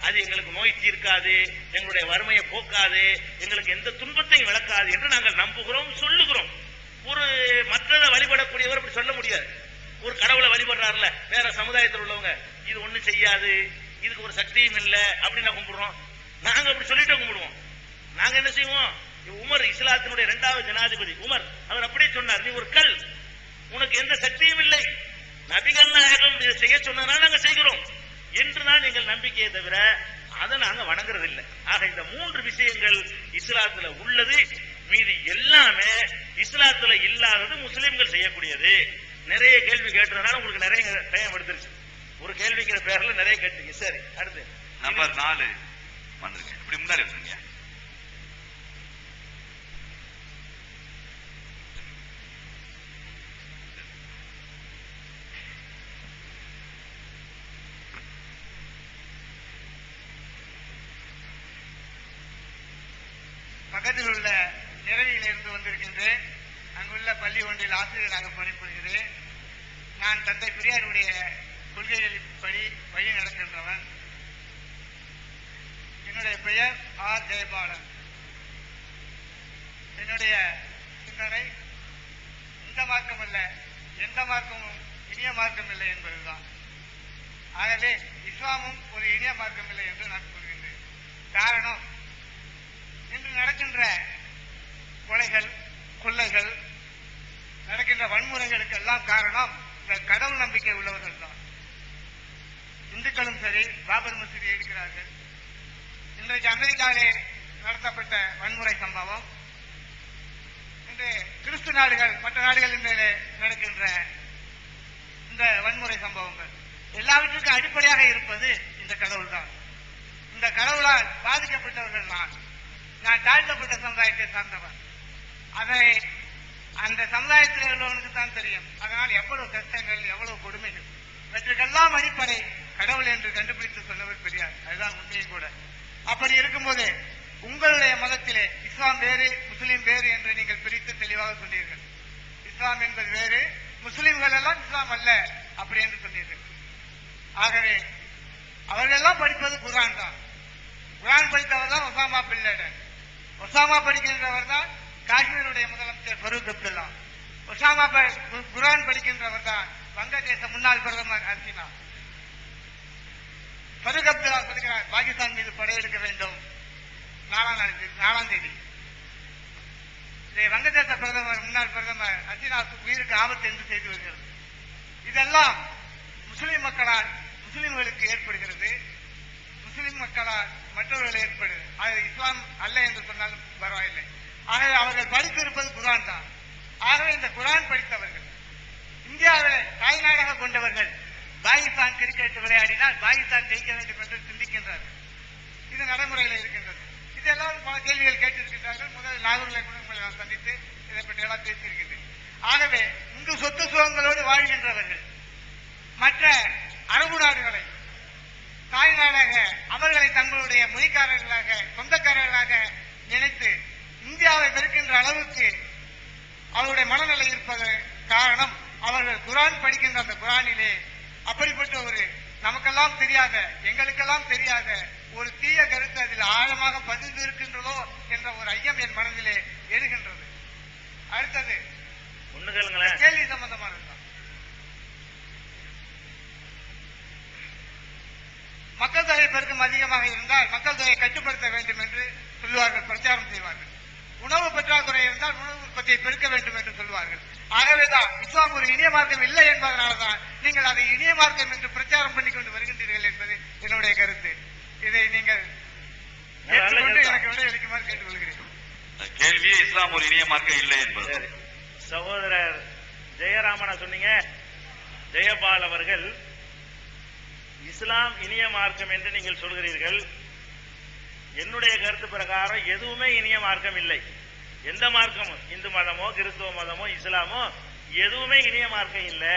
அது எங்களுக்கு நோய் தீர்க்காது, எங்களுடைய வறுமையை போக்காது, எங்களுக்கு எந்த துன்பத்தையும் விளக்காது என்று நாங்கள் நம்புகிறோம், சொல்லுகிறோம். ஒரு மற்றதை வழிபடக்கூடியவர் அப்படி சொல்ல முடியாது. ஒரு கடவுளை வழிபடுறாருல வேற சமுதாயத்தில் உள்ளவங்க, இது ஒண்ணும் செய்யாது, இதுக்கு ஒரு சக்தியும் இல்லை அப்படின்னு கும்பிடுறோம். நாங்க அப்படி சொல்லிட்டு கும்பிடுவோம். நாங்க என்ன செய்வோம்? உமர் இஸ்லாத்தினுடைய 2வது ஜனாதிபதி உமர், அவர் அப்படியே சொன்னார், நீ ஒரு கல், உனக்கு எந்த சக்தியும் இல்லை, நபிகள் நாயகம் இதை செய்ய சொன்னதுனால நாங்க செய்கிறோம் என்றுதான் எங்கள் நம்பிக்கையை தவிர அதை நாங்க வணங்குறது இல்லை. ஆக இந்த 3 விஷயங்கள் இஸ்லாத்துல உள்ளது, மீதி எல்லாமே இஸ்லாத்துல இல்லாதது, முஸ்லிம்கள் செய்யக்கூடியது. நிறைய கேள்வி கேட்டதுனால உங்களுக்கு நிறைய டைம் எடுத்துருச்சு. ஒரு கேள்விங்கிற பேர்ல நிறைய கேட்டீங்க. சரி, அடுத்து நம்பர் 4 வந்துருங்க. இப்படி முன்னாடி வந்துருங்க. பக்கத்தில் உள்ள நிறையிலிருந்து வந்திருக்கின்றேன். அங்குள்ள பள்ளி ஒன்றில் ஆசிரியராக பணிபுரிகிறேன். நான் தந்தை பெரியாருடைய கொள்கைகளின்படி வழி நடக்கின்றவன். என்னுடைய பெயர் ஆர் ஜெயபாலன். என்னுடைய சிந்தனை இந்த மார்க்கம் அல்ல, எந்த மார்க்கமும் இனிய மார்க்கம் இல்லை என்பதுதான். ஆகவே இஸ்லாமும் ஒரு இனிய மார்க்கம் இல்லை என்று நான் கூறுகின்றேன். காரணம், இன்று நடக்கின்ற கொலைகள், கொள்ளைகள், நடக்கின்ற வன்முறைகளுக்கு எல்லாம் காரணம் இந்த கடவுள் நம்பிக்கை உள்ளவர்கள் தான். இந்துக்களும் சரி, பாபர் மசூதியை இருக்கிறார்கள். இன்றைக்கு அமெரிக்காவிலே நடத்தப்பட்ட வன்முறை சம்பவம், இன்று கிறிஸ்து நாடுகள், மற்ற நாடுகளில் நடக்கின்ற இந்த வன்முறை சம்பவங்கள் எல்லாவற்றுக்கும் அடிப்படையாக இருப்பது இந்த கடவுள் தான். இந்த கடவுளால் பாதிக்கப்பட்டவர்கள் நான் தாழ்த்தப்பட்ட சமுதாயத்தை சார்ந்தவன். அதை அந்த சமுதாயத்தில் உள்ளவனுக்கு தான் தெரியும். அதனால் எவ்வளவு கஷ்டங்கள், எவ்வளவு கொடுமைகள், இவற்றுக்கெல்லாம் அடிப்படை கடவுள் என்று கண்டுபிடித்து சொன்னவர் பெரியார். அதுதான் உண்மையும் கூட. அப்படி இருக்கும்போது உங்களுடைய மதத்திலே இஸ்லாம் வேறு, முஸ்லீம் வேறு என்று நீங்கள் பிரித்து தெளிவாக சொன்னீர்கள். இஸ்லாம் என்பது வேறு, முஸ்லிம்கள் எல்லாம் இஸ்லாம் அல்ல அப்படி என்று சொன்னீர்கள். ஆகவே அவர்கள் எல்லாம் படிப்பது குர்ஆன் தான். குர்ஆன் படித்தவர் தான் ஒசாமா பின் லேடன். ஒசாமா படிக்கின்றவர் தான் காஷ்மீருடைய முதலமைச்சர் ஃபரூக் அப்துல்லா. ஒசாமா குர்ஆன் படிக்கின்றவர் தான் வங்கதேச முன்னாள் பிரதமர் ஹசீனா. ஃபரூக் அப்துல்லா சொல்கிறார், பாகிஸ்தான் மீது படையெடுக்க வேண்டும் 4ஆம் தேதி. வங்கதேச பிரதமர், முன்னாள் பிரதமர் ஹசீனா உயிருக்கு ஆபத்து என்று செய்து வருகிறது. இதெல்லாம் முஸ்லிம் மக்களால் முஸ்லிம்களுக்கு ஏற்படுகிறது, முஸ்லிம் மக்களால் மற்றவர்கள் ஏற்படுகிறது. அது இஸ்லாம் அல்ல என்று சொன்னாலும் பரவாயில்லை. ஆகவே அவர்கள் படித்திருப்பது குர்ஆன் தான். ஆகவே இந்த குர்ஆன் படித்தவர்கள், இந்தியாவிலே தாய்நாடாக கொண்டவர்கள் பாகிஸ்தான் கிரிக்கெட் விளையாடினால் பாகிஸ்தான் ஜெயிக்க வேண்டும் என்று சிந்திக்கின்றார்கள். இது நடைமுறையில் இருக்கின்றது. இதெல்லாம் பல கேள்விகள் கேட்டிருக்கின்றார்கள். முதல் நாகூரில் கூட உங்களை நான் சந்தித்து இதை பற்றி எல்லாம் பேசியிருக்கின்றேன். ஆகவே இங்கு சொத்து சுகங்களோடு வாழ்கின்றவர்கள் மற்ற அரபு நாடுகளை தாய்நாடாக, அவர்களை தங்களுடைய மொழிக்காரர்களாக, சொந்தக்காரர்களாக நினைத்து இந்தியாவை வெறுக்கின்ற அளவுக்கு அவருடைய மனநிலை இருப்பது காரணம், அவர்கள் குர்ஆன் படிக்கின்ற அந்த குர்ஆனிலே அப்படிப்பட்ட ஒரு நமக்கெல்லாம் தெரியாத, எங்களுக்கெல்லாம் தெரியாத ஒரு தீய கருத்து அதில் ஆழமாக பதிந்து இருக்கின்றதோ என்ற ஒரு ஐயம் என் மனதிலே எழுகின்றது. அடுத்தது கேள்வி சம்பந்தமானது. மக்கள் தொகை பெருக்கம் அதிகமாக இருந்தால் மக்கள் தொகையை கட்டுப்படுத்த வேண்டும் என்று சொல்லுவார்கள், பிரச்சாரம் செய்வார்கள். உணவு பற்றாக்குறை இருந்தால் உணவு உற்பத்தியை பெருக்க வேண்டும் என்று சொல்வார்கள். ஆகவேதான் இஸ்லாம் ஒரு இனிய மார்க்கம் இல்லை என்பதனால்தான் நீங்கள் அதை இனிய மார்க்கம் என்று பிரச்சாரம் பண்ணிக் கொண்டு வருகின்றீர்கள் என்பது என்னுடைய கருத்து. இதை நீங்கள் ஏற்றுக்கொண்டு எனக்கு விடை அளிக்குமாறு கேட்டுக்கொள்கிறேன். கேள்வியே இஸ்லாம் ஒரு இனிய மார்க்கம் இல்லை என்பது. சகோதரர் ஜெயராமனா சொன்னீங்க, ஜெயபால் அவர்கள் இஸ்லாம் இனிய மார்க்கம் என்று நீங்கள் சொல்கிறீர்கள். என்னுடைய கருத்து பிரகாரம் எதுவுமே இனிய மார்க்கம் இல்லை. எந்த மார்க்கமும், இந்து மதமோ கிறிஸ்துவ மதமோ இஸ்லாமோ எதுவுமே இனிய மார்க்கம் இல்லை.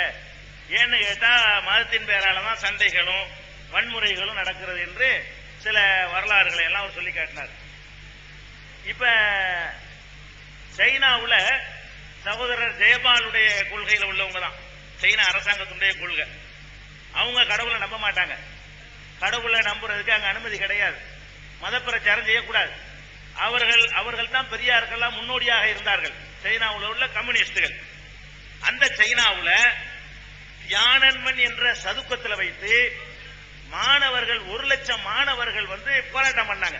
ஏன்னு கேட்டா மதத்தின் பெயரால தான் சண்டைகளும் வன்முறைகளும் நடக்கிறது என்று சில வரலாறுகளை எல்லாம் அவர் சொல்லி காட்டினார். இப்ப சைனாவுல சகோதரர் ஜெயபாலுடைய கொள்கையில உள்ளவங்க தான், சைனா அரசாங்கத்துடைய கொள்கை. அவங்க கடவுளை நம்ப மாட்டாங்க. கடவுளை நம்புறதுக்கு அங்க அனுமதி கிடையாது. மத பிரச்சாரம் செய்யக்கூடாது. அவர்கள் தான் பெரியார்கள்லாம் முன்னோடியாக இருந்தார்கள். சைனாவில் உள்ள கம்யூனிஸ்டுகள். அந்த சைனாவில் தியானன்மன் என்ற சதுக்கத்தில் வைத்து மாணவர்கள் 1,00,000 மாணவர்கள் போராட்டம் பண்ணாங்க.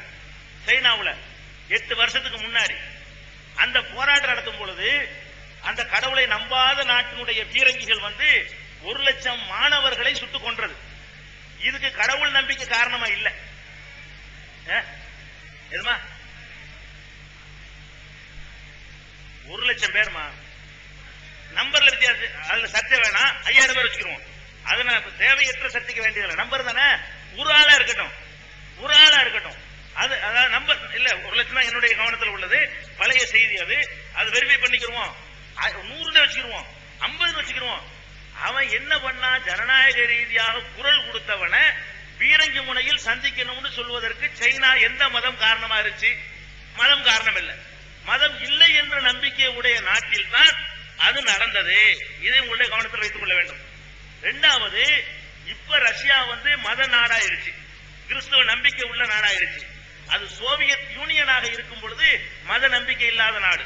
சைனாவில் 8 வருஷத்துக்கு முன்னாடி அந்த போராட்டம் நடத்தும் பொழுது அந்த கடவுளை நம்பாத நாட்டினுடைய பீரங்கிகள் 1,00,000 மாணவர்களை சுட்டுக் கொன்றது. இதுக்கு கடவுள் நம்பிக்கை காரணமா இல்ல? எதுமா 1,00,000 பேருமா நம்பர்ல வித்தியாசம். அதுல சர்ச்சை வேணாம், 5000 பேர் வச்சுக்கிறோம். அதனால தேவையற்ற சர்ச்சைக்கு வேண்டியதில்லை. நம்பர் தானே, ஒரு ஆளா இருக்கட்டும். அதாவது நம்பர் இல்ல, 1,00,000 என்னுடைய கவனத்தில் உள்ளது. பழைய செய்தி அது வெரிஃபை பண்ணிக்கிறோம். 100 வச்சுக்கிறோம், 50 வச்சுக்கிறோம். அவன் என்ன பண்ணா, ஜனநாயக ரீதியாக குரல் கொடுத்தவன பீரங்கி முனையில் சந்திக்கணும்னு சொல்வதற்கு சைனா எந்த மதம் காரணமா இருந்துச்சு? மதம் காரணம் இல்லை. மதம் இல்லை என்ற நம்பிக்கை உடைய நாட்டில் தான் அது நடந்தது. இதை உங்களுடைய கவனத்தில் வைத்துக் கொள்ள வேண்டும். இரண்டாவது, இப்ப ரஷ்யா மத நாடாயிருச்சு, கிறிஸ்துவ நம்பிக்கை உள்ள நாடாயிருச்சு. அது சோவியத் யூனியனாக இருக்கும் பொழுது மத நம்பிக்கை இல்லாத நாடு.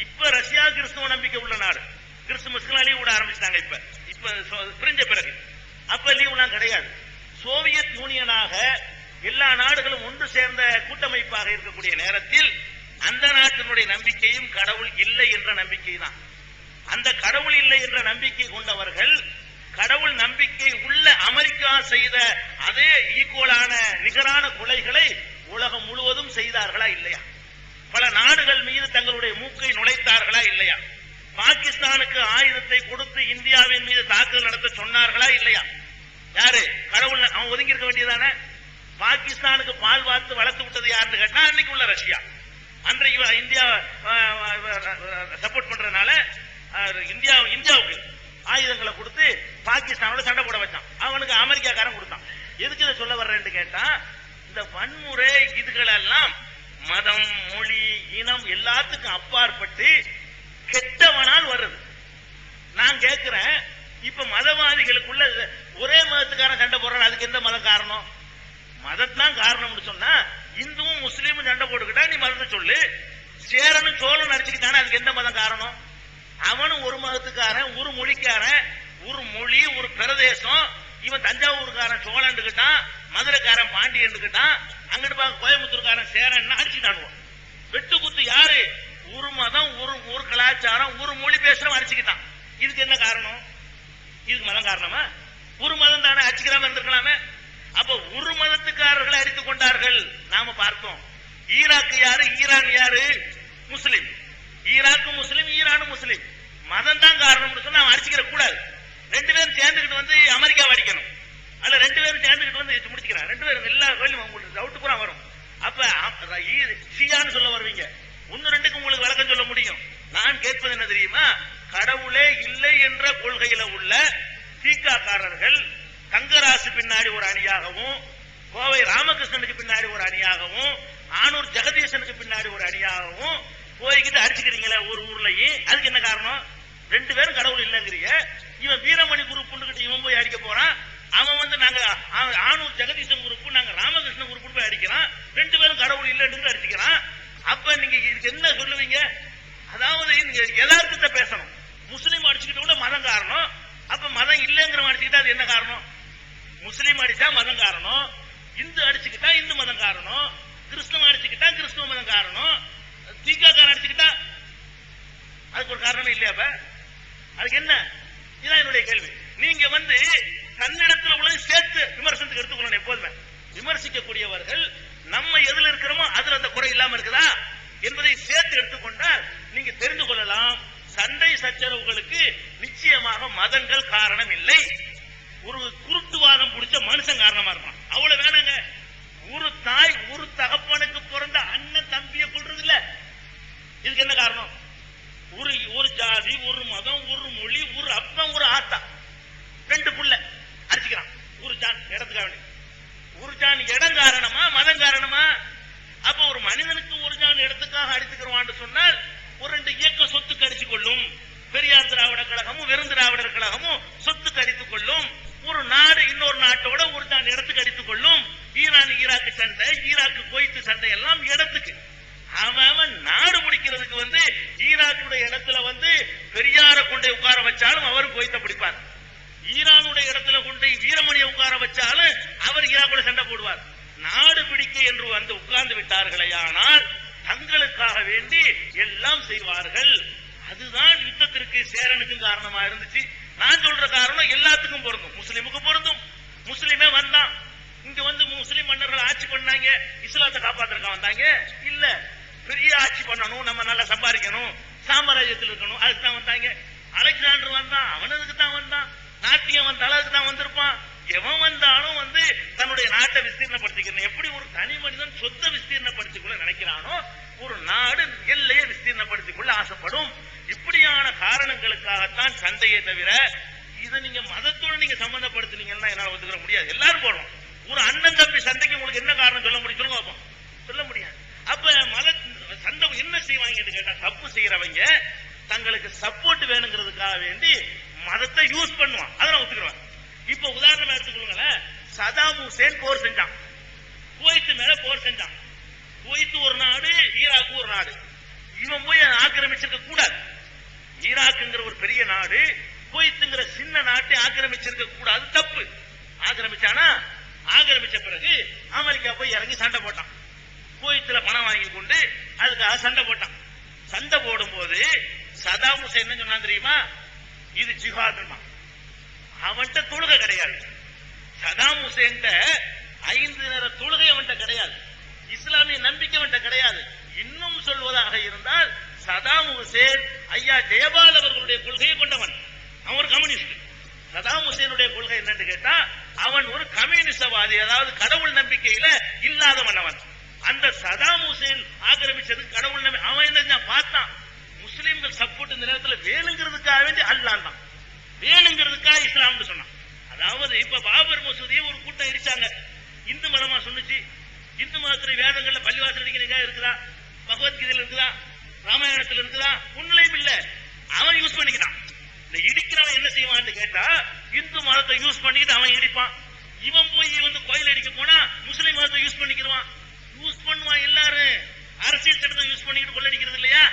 இப்ப ரஷ்யா கிறிஸ்துவ நம்பிக்கை உள்ள நாடு. கிறிஸ்துமஸ்க்கு லீவ் விட ஆரம்பிச்சிட்டாங்க. இப்ப பிரிஞ்ச பிறகு அப்ப லீவ்லாம் கிடையாது. சோவியத் யூனியனாக எல்லா நாடுகளும் ஒன்று சேர்ந்த கூட்டமைப்பாக இருக்கக்கூடிய நேரத்தில் அந்த நாட்டினுடைய நம்பிக்கையும் கடவுள் இல்லை என்ற நம்பிக்கை தான். அந்த கடவுள் இல்லை என்ற நம்பிக்கை கொண்டவர்கள் கடவுள் நம்பிக்கை உள்ள அமெரிக்கா செய்த அதே ஈக்குவலான நிகரான கொலைகளை உலகம் முழுவதும் செய்தார்களா இல்லையா? பல நாடுகள் மீது தங்களுடைய மூக்கை நுழைத்தார்களா இல்லையா? பாகிஸ்தானுக்கு ஆயுதத்தை கொடுத்து இந்தியாவின் மீது தாக்குதல் நடத்த சொன்னார்களா இல்லையா? யாரு? கடவுள். அவன் ஒதுங்கி இருக்க வேண்டியதானே. பாகிஸ்தானுக்கு பால் வாத்து வளர்த்து விட்டது யாருன்னு கேட்டா அன்னைக்கு உள்ள ரஷ்யா. அன்றைக்கு இந்தியா சப்போர்ட் பண்றதுனால இந்தியாவுக்கு ஆயுதங்களை கொடுத்து பாகிஸ்தானோட சண்டை போட வச்சான். அவனுக்கு அமெரிக்காக்காரன் கொடுத்தான். எதுக்கு இதை சொல்ல வர்றேன்னு கேட்டா, இந்த வன்முறை இதுகளெல்லாம் மதம், மொழி, இனம் எல்லாத்துக்கும் அப்பாற்பட்டு கெட்டவனால் வருது. நான் கேட்கிறேன், இப்ப மதவாதிகளுக்குள்ள ஒரே மதத்துக்காரன் சண்டை போடுறான், அதுக்கு எந்த மதம் காரணம்? மதத்தான் காரணம்னு சொன்னா இந்துவும் முஸ்லீமும் சண்டை போட்டுக்கிட்டா நீ மதத்தை சொல்லு. சேரனும் சோழன் அடிச்சுக்கிட்டானே, அதுக்கு எந்த மதம் காரணம்? அவனும் ஒரு மதத்துக்காரன், ஒரு மொழிக்காரன், ஒரு மொழி, ஒரு பிரதேசம். இவன் தஞ்சாவூருக்காரன் சோழன்கிட்டான், மதுரைக்காரன் பாண்டியன்கிட்டான், அங்கிட்டு பார்க்க கோயம்புத்தூர்காரன் சேரன் அடிச்சுட்டானுவோம். வெட்டு குத்து யாரு? ஒரு மதம், ஒரு கலாச்சாரம், ஒரு மொழி பேசுறவன் அடிச்சுக்கிட்டான். இதுக்கு என்ன காரணம்? இதுக்கு மதம் காரணமா? ஒரு மதம் தானே, அடிச்சுக்கிறாம இருந்திருக்கலாமே. அப்ப ஒரு மதத்துக்காரர்களை அடித்துக் கொண்டார்கள். நாம பார்த்தோம். ஈராக்கு யாரு? ஈரான் யாரு? முஸ்லிம். ஈராக்கு முஸ்லிம், ஈரானும் முஸ்லிம். மதம் தான் காரணம் சொன்னா அவன் அடிச்சுக்கிற கூடாது. 2 பேரும் சேர்ந்துக்கிட்டு அமெரிக்காவை அடிக்கணும். அதுல 2 பேரும் சேர்ந்துக்கிட்டு முடிச்சுக்கிறான். 2 பேரும் எல்லா கோயிலும் உங்களுக்கு டவுட் பூரா வரும். அப்ப ஷியான்னு சொல்ல வருவீங்க, 1-2க்கு உங்களுக்கு விளக்கம் சொல்ல முடியும். நான் கேட்பது என்ன தெரியுமா? கடவுளே இல்லை என்ற கொள்கையில உள்ள தீக்காக்காரர்கள் தங்கராசு பின்னாடி ஒரு அணியாகவும், கோவை ராமகிருஷ்ணனுக்கு பின்னாடி ஒரு அணியாகவும், ஆனூர் ஜெகதீசனுக்கு பின்னாடி ஒரு அணியாகவும் போய்கிட்டு அடிச்சுக்கிறீங்களே ஒரு ஊர்லயும். அதுக்கு என்ன காரணம்? 2 பேரும் கடவுள் இல்லைங்கிறீங்க. இவன் வீரமணி குரூப் இவன் போய் அடிக்க போறான். அவன் நாங்க ஆனூர் ஜெகதீசன் குரூப், நாங்க ராமகிருஷ்ணன் குரூப் போய் அடிக்கிறான். 2 பேரும் கடவுள் இல்லைன்னு அடிச்சுக்கிறான். அப்ப நீங்க இதுக்கு என்ன சொல்லுவீங்க? அதாவது நீங்க யதார்த்தத்தை பேசணும். முஸ்லீம் அடிச்சுக்கிட்ட கூட மதம் காரணம். அப்ப மதம் இல்லைங்கிற அடிச்சுக்கிட்டா அது என்ன காரணம்? முஸ்லீம் அடிச்சா மதம் காரணம், இந்து அடிச்சுக்கிட்டா இந்து மதம் காரணம், கிறிஸ்தவம் அடிச்சுக்கிட்டா கிறிஸ்தவ மதம் காரணம், தீக்காக்காரன் அடிச்சுக்கிட்டா அதுக்கு ஒரு காரணம் இல்லையா? அப்ப அதுக்கு என்ன? இதுதான் என்னுடைய கேள்வி. நீங்க தன்னிடத்தில் உள்ள சேர்த்து விமர்சனத்துக்கு எடுத்துக்கொள்ளணும். எப்போதுமே விமர்சிக்கக்கூடியவர்கள் நம்ம எதுல இருக்கிறோமோ அதுல அந்த குறை இல்லாம இருக்குதா என்பதை சேர்த்து எடுத்துக்கொண்டால் நீங்க தெரிந்து கொள்ளலாம். சண்டை சச்சரவுகளுக்கு நிச்சயமாக மதங்கள் காரணம் இல்லை. ஒரு குருட்டுவாதம் பிடிச்ச மனுஷன் காரணமா இருப்பான். அவ்வளவு வேணாங்க. ஒரு தாய் ஒரு தகப்பனுக்கு பிறந்த அண்ணன் தம்பியை கொள்றது இல்ல. இதுக்கு என்ன காரணம்? ஒரு ஜாதி, ஒரு மதம், ஒரு மொழி, ஒரு அப்பன், ஒரு ஆத்தா, 2 புள்ள அடிச்சுக்கிறான். ஒரு ஜான் இடத்துக்காக. ஒரு ஜான் இடம் காரணமா மதம் காரணமா? அப்ப ஒரு மனிதனுக்கு ஒரு ஜான் இடத்துக்காக அடித்துக்கிறவான்னு சொன்னால் ஒரு 2 இயக்கம் சொத்துக்கு அடித்துக் கொள்ளும். பெரியார் திராவிட கழகமும் வெறும் திராவிடர் கழகமும் சொத்துக்கு அடித்துக் கொள்ளும். ஒரு நாடு இன்னொரு நாட்டோட ஒரு ஜான் இடத்துக்கு அடித்துக் கொள்ளும். இடத்துக்கு அவன் நாடு முடிக்கிறதுக்கு ஈராக்குடைய இடத்துல பெரியார கொண்டே உட்கார வச்சாலும் அவர் கோயத்தை பிடிப்பார். ஈரானுடைய இடத்துல கொண்டு வீரமணியை உட்கார வச்சாலும் அவர் ஈராக்குள்ள சண்டை போடுவார். நாடு பிடிக்க என்று உட்கார்ந்து விட்டார்களே, ஆனால் தங்களுக்காக வேண்டி எல்லாம் செய்வார்கள். அதுதான் யுத்தத்திற்கு சேரனுக்கும் காரணமா இருந்துச்சு. நான் சொல்ற காரணம் எல்லாத்துக்கும் பொருந்தும். முஸ்லிமுக்கு பொருந்தும். முஸ்லிமே வந்தான் இங்க முஸ்லிம் மன்னர்கள் ஆட்சி பண்ணாங்க, இஸ்லாத்தை காப்பாத்திருக்க வந்தாங்க இல்ல, பெரிய ஆட்சி பண்ணணும், நம்ம நல்லா சம்பாதிக்கணும், சாம்ராஜ்யத்தில் இருக்கணும், அதுக்கு தான் வந்தாங்க. அலெக்சாண்டர் வந்தான், அவனுக்கு தான் வந்தான். நாட்டியம் வந்த அளவுக்கு தான் வந்திருப்பான். எவன் வந்தாலும் தன்னுடைய நாட்டை விஸ்தீர்ணப்படுத்திக்கணும். எப்படி ஒரு தனி மனிதன் சொத்தை விஸ்தீர்ணப்படுத்திக்கொள்ள நினைக்கிறானோ, ஒரு நாடு எல்லையை விஸ்தீர்ணப்படுத்திக் கொள்ள ஆசைப்படும். இப்படியான காரணங்களுக்காகத்தான் சண்டையை தவிர இதை நீங்க மதத்தோடு நீங்க சம்பந்தப்படுத்தினீங்கன்னா என்னால ஒத்துக்கிற முடியாது. எல்லாரும் போடுறோம். ஒரு அண்ணன் தம்பி சண்டைக்கு உங்களுக்கு என்ன காரணம் சொல்ல முடியும்? சொல்லுங்க பாப்போம். சொல்ல முடியாது. அப்ப சண்டை என்ன செய்வாங்கன்னு கேட்டா, தப்பு செய்யறவங்க தங்களுக்கு சப்போர்ட் வேணுங்கிறதுக்காக வேண்டி மதத்தை யூஸ் பண்ணுவான். அதை நான் ஒத்துக்கிறேன். இப்ப உதாரணமா எடுத்துக்கொள்ளுங்களேன், சதாம் ஹுசேன் போர் செஞ்சான், குவைத் மேல போர் செஞ்சான். குவைத் ஒரு நாடு, ஈராக்கு ஒரு நாடு. இவன் போய் ஆக்கிரமிச்சிருக்க கூடாது. ஈராக்குங்கிற ஒரு பெரிய நாடு, குவைத்துங்கிற சின்ன நாட்டை ஆக்கிரமிச்சிருக்க கூடாது, தப்பு. ஆக்கிரமிச்சானா, ஆக்கிரமிச்ச பிறகு அமெரிக்கா போய் இறங்கி சண்டை போட்டான். குவைத்துல பணம் வாங்கி கொண்டு அதுக்காக சண்டை போட்டான். சண்டை போடும் போது சதாம் ஹுசேன் என்ன சொன்னா தெரியுமா? இது ஜிஹாத். அவன்கிட்ட தொழுகை கிடையாது. சதாம் ஹுசேன் 5 நேர தொழுகை அவன்கிட்ட கிடையாது. இஸ்லாமிய நம்பிக்கை அவன்கிட்ட கிடையாது. இன்னும் சொல்வதாக இருந்தால் சதாம் ஹுசேன் ஐயா ஜெயபால் அவர்களுடைய கொள்கையை கொண்டவன். அவன் ஒரு கம்யூனிஸ்ட். சதாம் ஹுசேனுடைய கொள்கை என்னன்னு கேட்டா, அவன் ஒரு கம்யூனிஸ்டவாதி, அதாவது கடவுள் நம்பிக்கையில இல்லாதவன் அவன். அந்த சதாம் ஹுசேன் ஆக்கிரமிச்சது கடவுள் நம்பிக்கை. அவன் என்ன பார்த்தான், முஸ்லிம்கள் சப்போர்ட் இந்த நேரத்தில் வேணுங்கிறதுக்காக வேண்டி அல்லாஹ் தான், வேணுங்கிறதுக்காக இஸ்லாம் சொன்னான். அதாவது இப்ப பாபர் மசூதியை ஒரு கூட்டம் இடிச்சாங்க. இந்து மதமா சொன்னுச்சு. இந்து மதத்துடைய வேதங்கள்ல பள்ளிவாசல் அடிக்கிறீங்க இருக்குதா? பகவத்கீதையில் இருக்குதா? ராமாயணத்தில் இருக்குதா? ஒண்ணுலையும் இல்ல. அவன் யூஸ் பண்ணிக்கிறான். இந்த இடிக்கிறவன் என்ன செய்வான்னு கேட்டா, இந்து மதத்தை யூஸ் பண்ணிட்டு அவன் இடிப்பான். இவன் போய் கோயில் அடிக்க போனா முஸ்லிம் மதத்தை யூஸ் பண்ணிக்கிறான். யூஸ் பண்ணுவான். எல்லாரும் அரசியல் சட்டத்தை யூஸ் பண்ணிக்கிட்டு கொள்ளடிக்கிறது இல்லையா?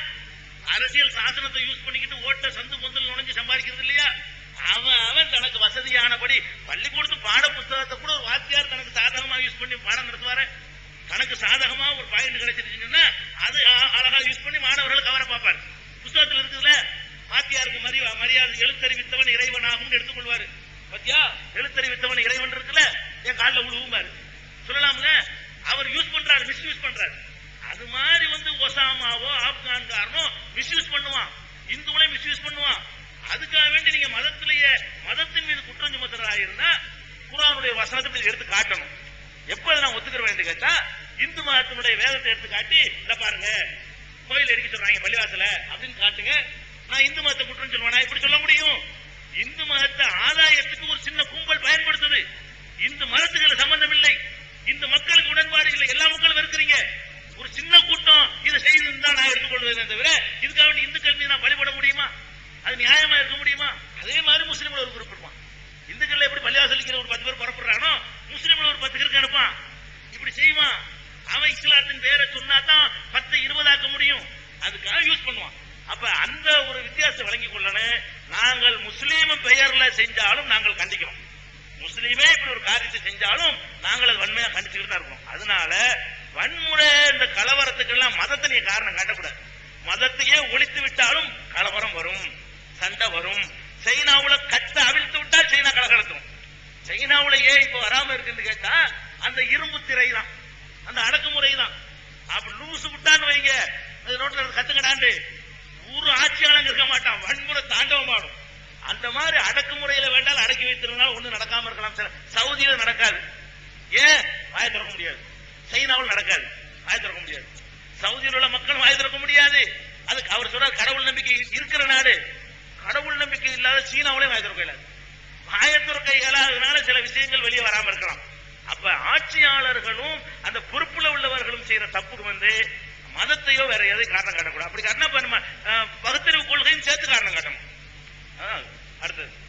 அரசியல் சாசனத்தை யூஸ் பண்ணிக்கிட்டு ஓட்ட சந்து பொந்தல் நுழைஞ்சு சம்பாதிக்கிறது இல்லையா? அவன் தனக்கு வசதியானபடி பள்ளிக்கூடத்து பாட புத்தகத்தை கூட ஒரு வாத்தியார் தனக்கு சாதகமா யூஸ் பண்ணி பாடம் நடத்துவாரு. தனக்கு சாதகமா ஒரு பாயிண்ட் கிடைச்சிருச்சுன்னா அது அழகா யூஸ் பண்ணி மாணவர்களுக்கு அவரை பார்ப்பாரு. புத்தகத்தில் இருக்குதுல, வாத்தியாருக்கு மரியாதை, எழுத்தறிவித்தவன் இறைவன் ஆகும் எடுத்துக்கொள்வாரு. பத்தியா, எழுத்தறிவித்தவன் இறைவன் இருக்குல்ல, என் காலில் விழுவுமாரு சொல்லலாம்ல. அவர் யூஸ் பண்றாரு, மிஸ்யூஸ் பண்றாரு. அது மாதிரி ஒசாமாவோ ஆப்கான்காரனோ மிஸ்யூஸ் பண்ணுவான், இந்துவனை மிஸ்யூஸ் பண்ணுவான். அதுக்காக வேண்டி நீங்க மதத்தின் மீது குற்றம் சுமத்துறதா இருந்தா குர்ஆனுடைய வசனத்தை எடுத்து காட்டணும். எப்ப நான் ஒத்துக்கிறேன் கேட்டா, இந்து மதத்தினுடைய வேதத்தை எடுத்து காட்டி, இல்ல பாருங்க கோயில் அடிக்க சொல்றாங்க பள்ளிவாசல அப்படின்னு காட்டுங்க. நான் இந்து மதத்தை குற்றம் சொல்லுவேனா? இப்படி சொல்ல முடியும்? இந்து மதத்தை ஆதாயத்துக்கு ஒரு சின்ன கும்பல் பயன்படுத்துது. இந்து மதத்துக்கு சம்பந்தம் இல்லை, இந்த மக்களுக்கு உடன்பாடு இல்லை, எல்லா மக்களும் இருக்கிறீங்க. ஒரு சின்ன கூட்டம் இதை செய்து தான் நான் எடுத்துக்கொள்வதே தவிர இதுக்காக இந்துக்கள் மீது நான் வழிபட முடியுமா? அது நியாயமா இருக்க முடியுமா? அதே மாதிரி முஸ்லீம்ல ஒரு குரூப் இருப்பான். இந்துக்கள் எப்படி பள்ளிவாசலிக்கிற ஒரு 10 பேர் புறப்படுறானோ, முஸ்லீம்ல ஒரு 10 பேருக்கு அனுப்பான். இப்படி செய்வான். அவன் இஸ்லாத்தின் பேரை சொன்னாதான் 10 20 ஆக்க முடியும். அதுக்காக யூஸ் பண்ணுவான். அப்ப அந்த ஒரு வித்தியாசத்தை வழங்கிக் கொள்ளணும். நாங்கள் முஸ்லீம் பெயர்ல செஞ்சாலும் நாங்கள் கண்டிக்கிறோம். முஸ்லீமே இப்படி ஒரு காரியத்தை செஞ்சாலும் நாங்கள் அது வன்மையா கண்டிச்சுக்கிட்டு தான் இருக்கோம். அதனால வன்முறை, இந்த கலவரத்துக்கு எல்லாம் மதத்தை நீ காரணம் காட்டக்கூடாது. மதத்தையே ஒழித்து விட்டாலும் கலவரம் வரும், சண்டை வரும். சைனாவுல கட்ட அவிழ்த்து விட்டால் சைனா கலகலத்தும். சைனாவுல ஏன் இப்ப வராம இருக்குன்னு கேட்டா, அந்த இரும்பு திரை தான், அந்த அடக்குமுறை தான். அப்ப லூசு விட்டான்னு வைங்க, ரோட்ல கத்துக்கடாண்டு ஊரு ஆட்சியாளங்க இருக்க மாட்டான், வன்முறை தாண்டவமாடும். அந்த மாதிரி அடக்குமுறையில வேண்டாம் அடக்கி வைத்திருந்தால் ஒண்ணு நடக்காம இருக்கலாம். சவுதியில நடக்காது. ஏன்? வாய திறக்க முடியாது. சைனாவில் நடக்காது, வாய திறக்க முடியாது. சவுதியில் உள்ள மக்கள் வாய திறக்க முடியாது. அதுக்கு அவர் சொல்ற கடவுள் நம்பிக்கை இருக்கிற நாடு, கடவுள் நம்பிக்கை இல்லாத சீனாவிலே வாய திறக்க இயலாது. வாய திறக்க இயலாததுனால சில விஷயங்கள் வெளியே வராம இருக்கலாம். அப்ப ஆட்சியாளர்களும் அந்த பொறுப்புல உள்ளவர்களும் செய்யற தப்புக்கு மதத்தையோ வேற எதையும் காரணம் காட்டக்கூடாது. அப்படி காரணம் பகுத்தறிவு கொள்கையும் சேர்த்து காரணம் காட்டணும். அடுத்தது